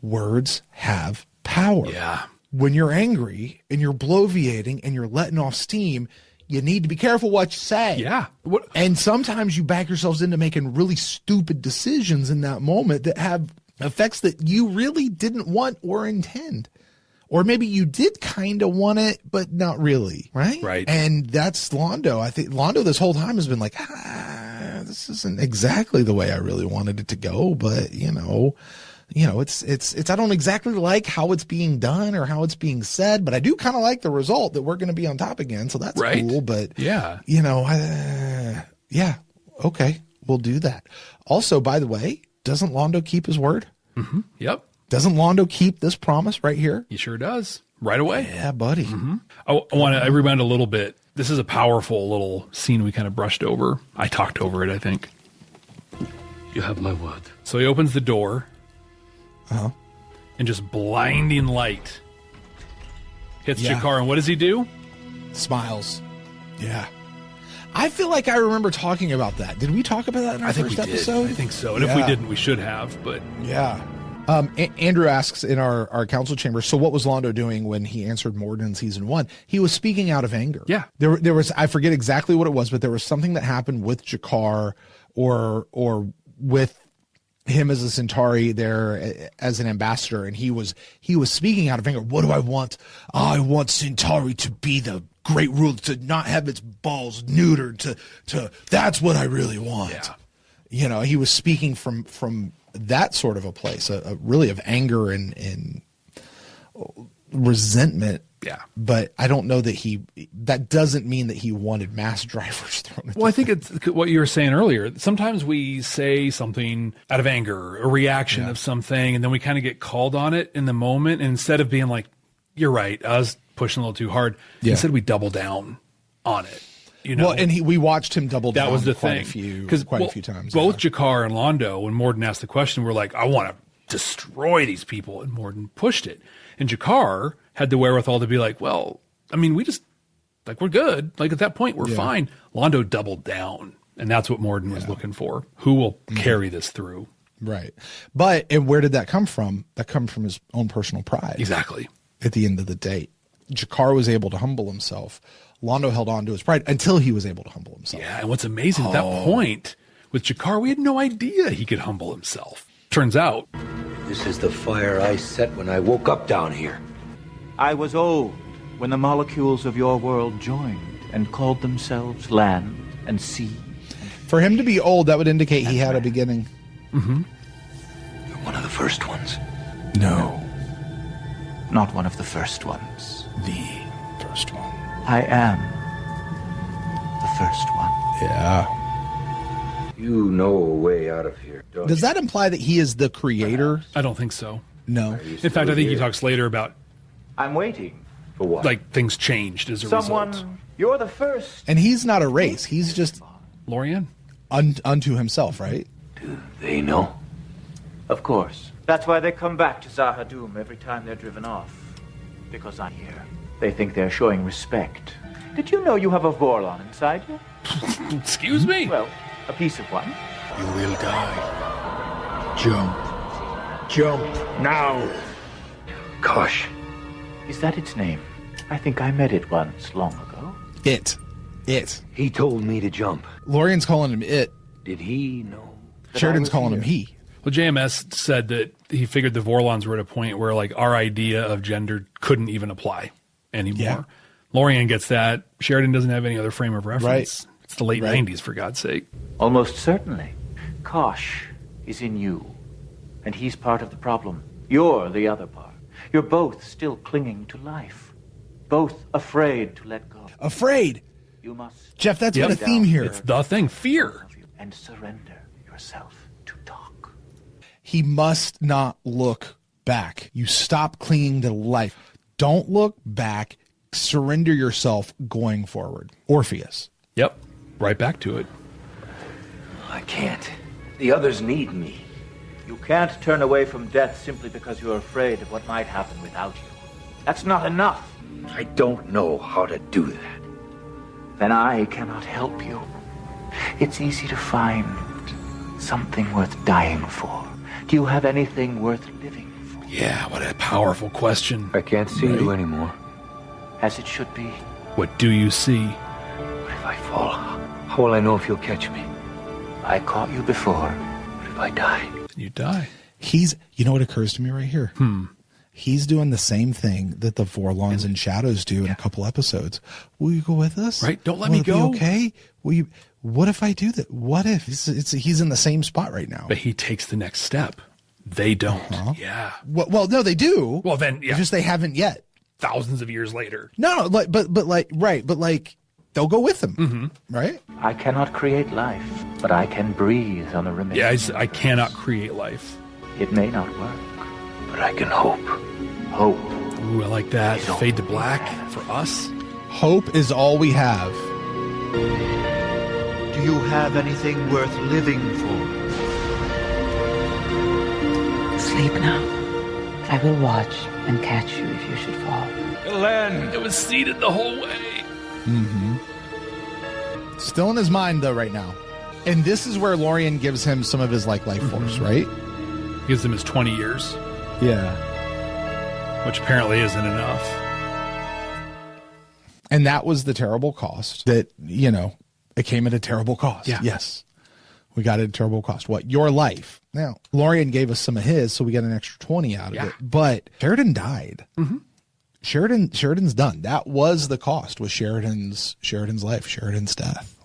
[SPEAKER 1] Words have power.
[SPEAKER 3] Yeah.
[SPEAKER 1] When you're angry and you're bloviating and you're letting off steam, you need to be careful what you say.
[SPEAKER 3] Yeah.
[SPEAKER 1] And sometimes you back yourselves into making really stupid decisions in that moment that have effects that you really didn't want or intend. Or maybe you did kind of want it, but not really. Right?
[SPEAKER 3] Right.
[SPEAKER 1] And that's Londo. I think Londo this whole time has been like, this isn't exactly the way I really wanted it to go, but it's I don't exactly like how it's being done or how it's being said, but I do kind of like the result that we're going to be on top again. So that's cool. But
[SPEAKER 3] yeah,
[SPEAKER 1] okay, we'll do that. Also, by the way, doesn't Londo keep his word?
[SPEAKER 3] Mm-hmm. Yep.
[SPEAKER 1] Doesn't Londo keep this promise right here?
[SPEAKER 3] He sure does. Right away.
[SPEAKER 1] Yeah, buddy.
[SPEAKER 3] Mm-hmm. I want to rewind a little bit. This is a powerful little scene we kind of brushed over. I talked over it, I think.
[SPEAKER 19] You have my word.
[SPEAKER 3] So he opens the door.
[SPEAKER 1] Uh-huh.
[SPEAKER 3] And just blinding light hits G'Kar. And what does he do?
[SPEAKER 1] Smiles. Yeah. I feel like I remember talking about that. Did we talk about that in our first episode?
[SPEAKER 3] I think so. And if we didn't, we should have. But
[SPEAKER 1] yeah. Andrew asks in our council chamber, so what was Londo doing when he answered Morden in season 1? He was speaking out of anger.
[SPEAKER 3] Yeah.
[SPEAKER 1] There was, I forget exactly what it was, but there was something that happened with G'Kar or with him as a Centauri there as an ambassador, and he was speaking out of anger. What do I want? I want Centauri to be the great ruler, to not have its balls neutered, to that's what I really want.
[SPEAKER 3] Yeah.
[SPEAKER 1] You know, he was speaking from that sort of a place, really of anger and resentment.
[SPEAKER 3] Yeah.
[SPEAKER 1] But I don't know that that doesn't mean that he wanted mass drivers thrown at
[SPEAKER 3] Well, I think it's what you were saying earlier. Sometimes we say something out of anger, a reaction of something, and then we kind of get called on it in the moment. And instead of being like, you're right, I was pushing a little too hard, instead we double down on it. You know?
[SPEAKER 1] Well, and we watched him double down.
[SPEAKER 3] That was the
[SPEAKER 1] quite
[SPEAKER 3] thing.
[SPEAKER 1] quite a few times.
[SPEAKER 3] Both G'Kar and Londo, when Morden asked the question, were like, I want to destroy these people. And Morden pushed it. And G'Kar had the wherewithal to be like, well, I mean, we just, like, we're good. Like, at that point, we're fine. Londo doubled down. And that's what Morden was looking for. Who will carry this through?
[SPEAKER 1] Right. And where did that come from? That comes from his own personal pride.
[SPEAKER 3] Exactly.
[SPEAKER 1] At the end of the day, G'Kar was able to humble himself. Londo held on to his pride until he was able to humble himself.
[SPEAKER 3] Yeah, and what's amazing at that point with G'Kar, we had no idea he could humble himself. Turns out.
[SPEAKER 14] This is the fire I set when I woke up down here.
[SPEAKER 10] I was old when the molecules of your world joined and called themselves land and sea.
[SPEAKER 1] For him to be old, that would indicate he had a beginning.
[SPEAKER 3] Mm-hmm.
[SPEAKER 14] You're one of the first ones.
[SPEAKER 1] No.
[SPEAKER 10] Not one of the first ones.
[SPEAKER 1] The first one.
[SPEAKER 10] I am the first one.
[SPEAKER 1] Yeah.
[SPEAKER 14] You know a way out of here, don't
[SPEAKER 1] Does that imply that he is the creator?
[SPEAKER 3] I don't think so.
[SPEAKER 1] No.
[SPEAKER 3] In fact, I think he talks later about
[SPEAKER 10] I'm waiting.
[SPEAKER 14] For what?
[SPEAKER 3] Like things changed as a result.
[SPEAKER 10] You're the first.
[SPEAKER 1] And he's not a race. He's just
[SPEAKER 3] Lorien
[SPEAKER 1] unto himself, right?
[SPEAKER 14] Do they know?
[SPEAKER 10] Of course. That's why they come back to Zahadum every time they're driven off. Because I'm here. They think they're showing respect. Did you know you have a Vorlon inside you?
[SPEAKER 3] Excuse me?
[SPEAKER 10] Well, a piece of one.
[SPEAKER 9] You will die. Jump. Jump now.
[SPEAKER 14] Gosh.
[SPEAKER 10] Is that its name? I think I met it once long ago.
[SPEAKER 1] It.
[SPEAKER 14] He told me to jump.
[SPEAKER 1] Lorien's calling him it.
[SPEAKER 14] Did he know?
[SPEAKER 1] Sheridan's calling him he.
[SPEAKER 3] Well, JMS said that he figured the Vorlons were at a point where like our idea of gender couldn't even apply anymore.
[SPEAKER 1] Yeah.
[SPEAKER 3] Lorien gets that. Sheridan doesn't have any other frame of reference.
[SPEAKER 1] Right.
[SPEAKER 3] It's the late 90s, for God's sake.
[SPEAKER 10] Almost certainly. Kosh is in you, and he's part of the problem. You're the other part. You're both still clinging to life, both afraid to let go.
[SPEAKER 1] Afraid.
[SPEAKER 10] You must.
[SPEAKER 1] Jeff, that's been a theme here.
[SPEAKER 3] It's the thing, fear.
[SPEAKER 10] And surrender yourself to talk.
[SPEAKER 1] He must not look back. You stop clinging to life. Don't look back. Surrender yourself going forward. Orpheus.
[SPEAKER 3] Yep. Right back to it.
[SPEAKER 14] I can't. The others need me.
[SPEAKER 10] You can't turn away from death simply because you're afraid of what might happen without you. That's not enough.
[SPEAKER 14] I don't know how to do that.
[SPEAKER 10] Then I cannot help you. It's easy to find something worth dying for. Do you have anything worth living for?
[SPEAKER 3] Yeah, what a powerful question.
[SPEAKER 14] I can't see you anymore.
[SPEAKER 10] As it should be.
[SPEAKER 3] What do you see?
[SPEAKER 14] What if I fall? How will I know if you'll catch me?
[SPEAKER 10] I caught you before. What
[SPEAKER 14] if I die?
[SPEAKER 3] You die.
[SPEAKER 1] You know what occurs to me right here? He's doing the same thing that the Vorlons and Shadows do in a couple episodes. Will you go with us?
[SPEAKER 3] Right? Don't let me go.
[SPEAKER 1] Okay. What if I do that? What if he's in the same spot right now?
[SPEAKER 3] But he takes the next step. They don't. Yeah.
[SPEAKER 1] Well, no, they do.
[SPEAKER 3] Well, then, yeah.
[SPEAKER 1] It's just they haven't yet.
[SPEAKER 3] Thousands of years later.
[SPEAKER 1] No, but they'll go with him, right?
[SPEAKER 10] I cannot create life, but I can breathe on the remains.
[SPEAKER 3] Yeah, I cannot create life.
[SPEAKER 10] It may not work,
[SPEAKER 14] but I can hope.
[SPEAKER 10] Hope.
[SPEAKER 3] Ooh, I like that. Fade to black for us.
[SPEAKER 1] Hope is all we have.
[SPEAKER 10] Do you have anything worth living for?
[SPEAKER 12] Sleep now. I will watch and catch you if you should fall.
[SPEAKER 3] Glenn, it was seated the whole way.
[SPEAKER 1] Still in his mind, though, right now. And this is where Lorien gives him some of his life force, right?
[SPEAKER 3] Gives him his 20 years.
[SPEAKER 1] Yeah.
[SPEAKER 3] Which apparently isn't enough.
[SPEAKER 1] And that was the terrible cost that, it came at a terrible cost.
[SPEAKER 3] Yeah.
[SPEAKER 1] Yes. We got it at a terrible cost. What? Your life. Now, Lorien gave us some of his, so we got an extra 20 out of it. But Sheridan died. Sheridan's done. That was the cost, was Sheridan's life, Sheridan's death.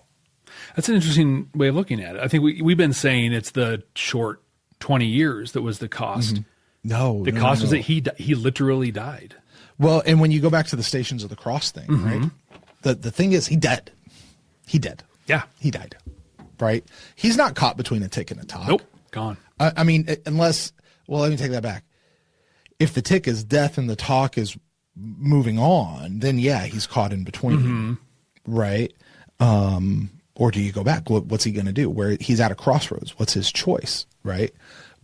[SPEAKER 3] That's an interesting way of looking at it. I think we've been saying it's the short 20 years that was the cost.
[SPEAKER 1] No,
[SPEAKER 3] the cost was that he literally died.
[SPEAKER 1] Well, and when you go back to the Stations of the Cross thing, right? The thing is, he dead. He dead.
[SPEAKER 3] Yeah,
[SPEAKER 1] he died. Right? He's not caught between a tick and a tock.
[SPEAKER 3] Nope, gone.
[SPEAKER 1] I mean, unless, well, let me take that back. If the tick is death and the talk is moving on, then yeah, he's caught in between, right? Or do you go back? What's he going to do? Where he's at a crossroads. What's his choice, right?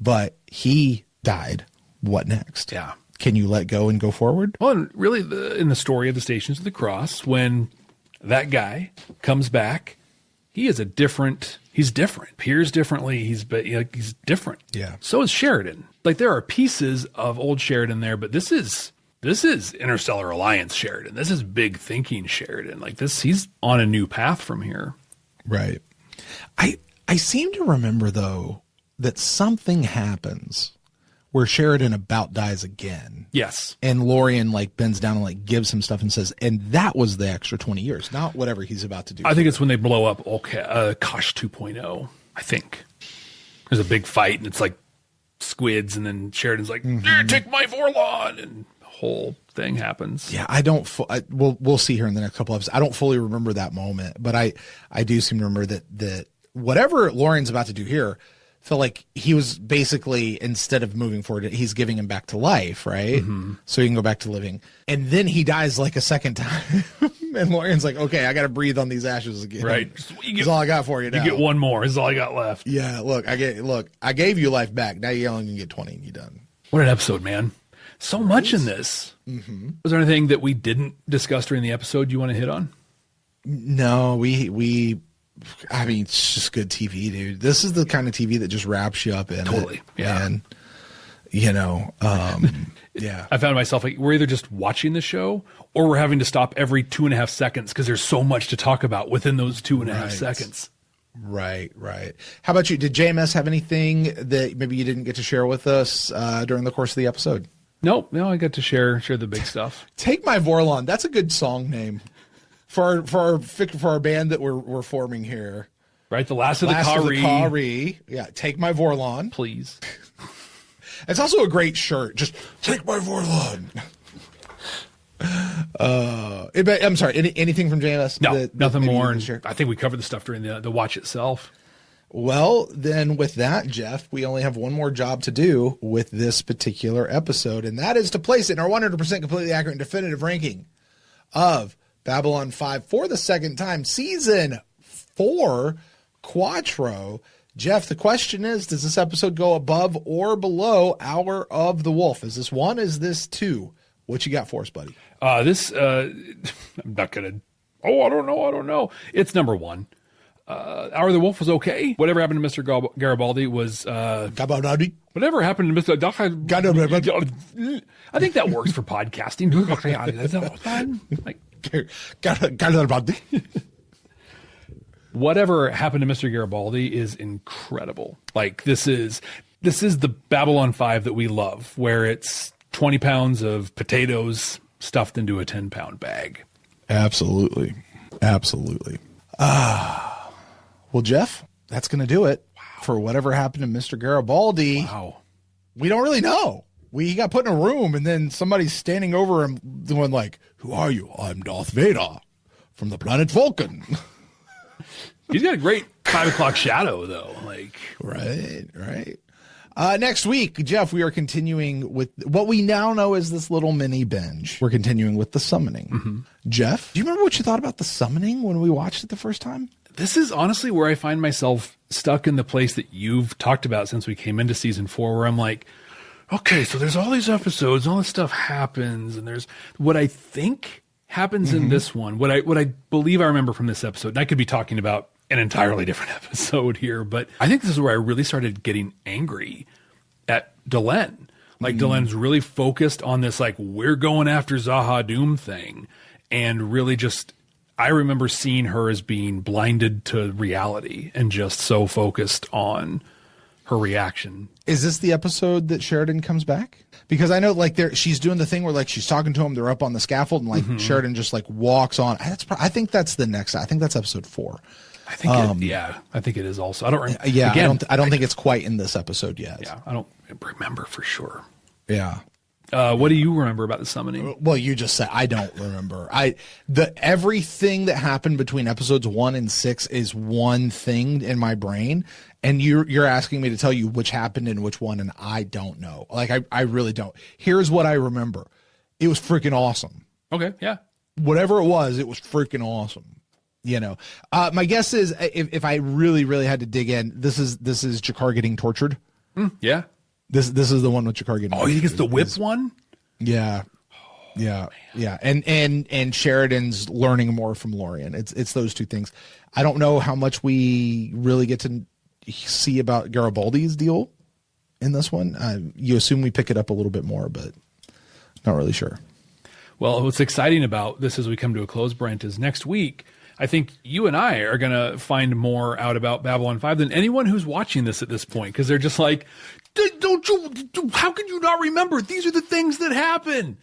[SPEAKER 1] But he died. What next?
[SPEAKER 3] Yeah.
[SPEAKER 1] Can you let go and go forward?
[SPEAKER 3] Well, and really, in the story of the Stations of the Cross, when that guy comes back, he's different. Appears differently. He's different.
[SPEAKER 1] Yeah.
[SPEAKER 3] So is Sheridan. Like, there are pieces of old Sheridan there, but this is Interstellar Alliance Sheridan. This is big thinking Sheridan. Like this, he's on a new path from here.
[SPEAKER 1] Right. I seem to remember, though, that something happens where Sheridan about dies again.
[SPEAKER 3] Yes.
[SPEAKER 1] And Lorien bends down and gives him stuff and says, and that was the extra 20 years, not whatever he's about to do.
[SPEAKER 3] I think it's when they blow up Kosh 2.0, I think. There's a big fight and it's like squids and then Sheridan's like, take my Vorlon, and the whole thing happens.
[SPEAKER 1] Yeah, we'll see here in the next couple of episodes. I don't fully remember that moment, but I do seem to remember that whatever Lorien's about to do here felt like he was basically, instead of moving forward, he's giving him back to life, right? So he can go back to living. And then he dies a second time. And Lorien's like, okay, I got to breathe on these ashes again.
[SPEAKER 3] Right.
[SPEAKER 1] That's all I got for you now.
[SPEAKER 3] You get one more. This is all I got left.
[SPEAKER 1] Yeah, I gave you life back. Now you only can get 20 and you're done.
[SPEAKER 3] What an episode, man. So much in this. Was there anything that we didn't discuss during the episode you want to hit on?
[SPEAKER 1] No, I mean, it's just good TV, dude. This is the kind of TV that just wraps you up in it.
[SPEAKER 3] Yeah.
[SPEAKER 1] And, yeah.
[SPEAKER 3] I found myself we're either just watching the show or we're having to stop every 2.5 seconds because there's so much to talk about within those 2.5 seconds.
[SPEAKER 1] Right. How about you? Did JMS have anything that maybe you didn't get to share with us during the course of the episode?
[SPEAKER 3] No, I got to share the big stuff.
[SPEAKER 1] Take My Vorlon. That's a good song name. For our band that we're forming here,
[SPEAKER 3] right? The last of the Kari.
[SPEAKER 1] Yeah, Take My Vorlon,
[SPEAKER 3] please.
[SPEAKER 1] It's also a great shirt. Just Take My Vorlon. I'm sorry. Anything from JMS?
[SPEAKER 3] No, nothing more. I think we covered the stuff during the watch itself.
[SPEAKER 1] Well, then with that, Jeff, we only have one more job to do with this particular episode, and that is to place it in our 100% completely accurate and definitive ranking of Babylon 5 for the second time, season 4, Quattro. Jeff, the question is, does this episode go above or below Hour of the Wolf? Is this 1? Is this 2? What you got for us, buddy?
[SPEAKER 3] I'm not going to, I don't know. It's number 1. Hour of the Wolf was okay. Whatever happened to Mr. Garibaldi was...
[SPEAKER 1] Garibaldi?
[SPEAKER 3] Whatever happened to Mr. Garibaldi? I think that works for podcasting.
[SPEAKER 1] Garibaldi.
[SPEAKER 3] Whatever happened to Mr. Garibaldi is incredible. Like, this is the Babylon 5 that we love, where it's 20 pounds of potatoes stuffed into a 10-pound bag.
[SPEAKER 1] Absolutely. Well, Jeff, that's going to do it for whatever happened to Mr. Garibaldi.
[SPEAKER 3] Wow.
[SPEAKER 1] We don't really know. He got put in a room, and then somebody's standing over him doing like, "Who are you? I'm Darth Vader from the planet Vulcan."
[SPEAKER 3] He's got a great 5 o'clock shadow, though. Like,
[SPEAKER 1] right. Next week, Jeff, we are continuing with what we now know as this little mini binge. We're continuing with the summoning.
[SPEAKER 3] Mm-hmm.
[SPEAKER 1] Jeff, do you remember what you thought about the summoning when we watched it the first time?
[SPEAKER 3] This is honestly where I find myself stuck in the place that you've talked about since we came into season 4, where I'm like, okay, so there's all these episodes, all this stuff happens, and there's what I think happens in this one, what I believe I remember from this episode, and I could be talking about an entirely different episode here, but I think this is where I really started getting angry at Delenn. Like, Delenn's really focused on this, like, we're going after Zaha Doom thing, and really just... I remember seeing her as being blinded to reality and just so focused on her reaction.
[SPEAKER 1] Is this the episode that Sheridan comes back? Because I know like she's doing the thing where like she's talking to him, they're up on the scaffold, and like Sheridan just like walks on. I think that's the next. I think that's episode 4.
[SPEAKER 3] I think I think it is also. I don't remember.
[SPEAKER 1] Yeah, again, I don't think it's quite in this episode yet.
[SPEAKER 3] Yeah, I don't remember for sure.
[SPEAKER 1] Yeah.
[SPEAKER 3] What do you remember about the summoning?
[SPEAKER 1] Well, you just said I don't remember. Everything that happened between episodes 1 and 6 is one thing in my brain, and you're asking me to tell you which happened in which one, and I don't know. Like I really don't. Here's what I remember: it was freaking awesome.
[SPEAKER 3] Okay, yeah.
[SPEAKER 1] Whatever it was freaking awesome. You know, my guess is if I really had to dig in, this is Jakar getting tortured.
[SPEAKER 3] Yeah.
[SPEAKER 1] This is the one with Jakar getting.
[SPEAKER 3] Oh, you think it's the whip one?
[SPEAKER 1] Yeah. And Sheridan's learning more from Lorien. It's those two things. I don't know how much we really get to see about Garibaldi's deal in this one. You assume we pick it up a little bit more, but not really sure.
[SPEAKER 3] Well, what's exciting about this as we come to a close, Brent, is next week, I think you and I are going to find more out about Babylon 5 than anyone who's watching this at this point, because they're just like, how can you not remember? These are the things that happen.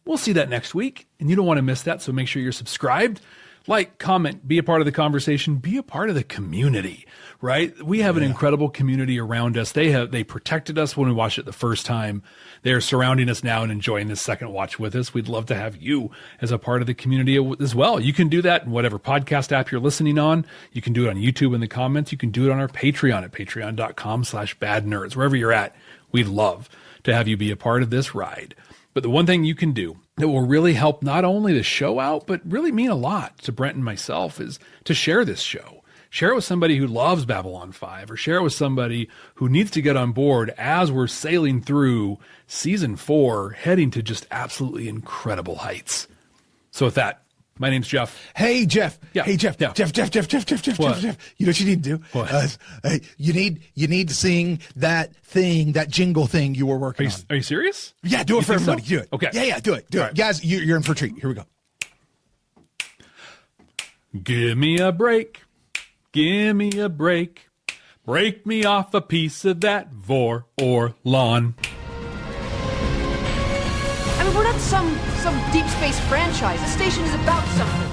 [SPEAKER 3] We'll see that next week, and you don't want to miss that, so make sure you're subscribed. Like, comment, be a part of the conversation, be a part of the community, right? We have an incredible community around us. They protected us when we watched it the first time. They're surrounding us now and enjoying this second watch with us. We'd love to have you as a part of the community as well. You can do that in whatever podcast app you're listening on. You can do it on YouTube in the comments. You can do it on our Patreon at patreon.com/badnerds. Wherever you're at, we'd love to have you be a part of this ride. But the one thing you can do that will really help not only the show out, but really mean a lot to Brent and myself is to share this show. Share it with somebody who loves Babylon 5, or share it with somebody who needs to get on board as we're sailing through season 4, heading to just absolutely incredible heights. So with that, my name's Jeff.
[SPEAKER 1] Hey, Jeff.
[SPEAKER 3] Yeah.
[SPEAKER 1] Hey, Jeff.
[SPEAKER 3] Yeah.
[SPEAKER 1] Jeff.
[SPEAKER 3] What?
[SPEAKER 1] You know what you need to do?
[SPEAKER 3] What?
[SPEAKER 1] You need to sing that thing, that jingle thing you were working on.
[SPEAKER 3] Are you serious?
[SPEAKER 1] Yeah, do it for everybody.
[SPEAKER 3] So?
[SPEAKER 1] Do it.
[SPEAKER 3] Okay.
[SPEAKER 1] Yeah, do it. Do
[SPEAKER 3] All
[SPEAKER 1] it. Guys, you're in for a treat. Here we go.
[SPEAKER 3] Give me a break. Give me a break. Break me off a piece of that vor or lawn.
[SPEAKER 20] I mean, we're not some deep space franchise. The station is about something.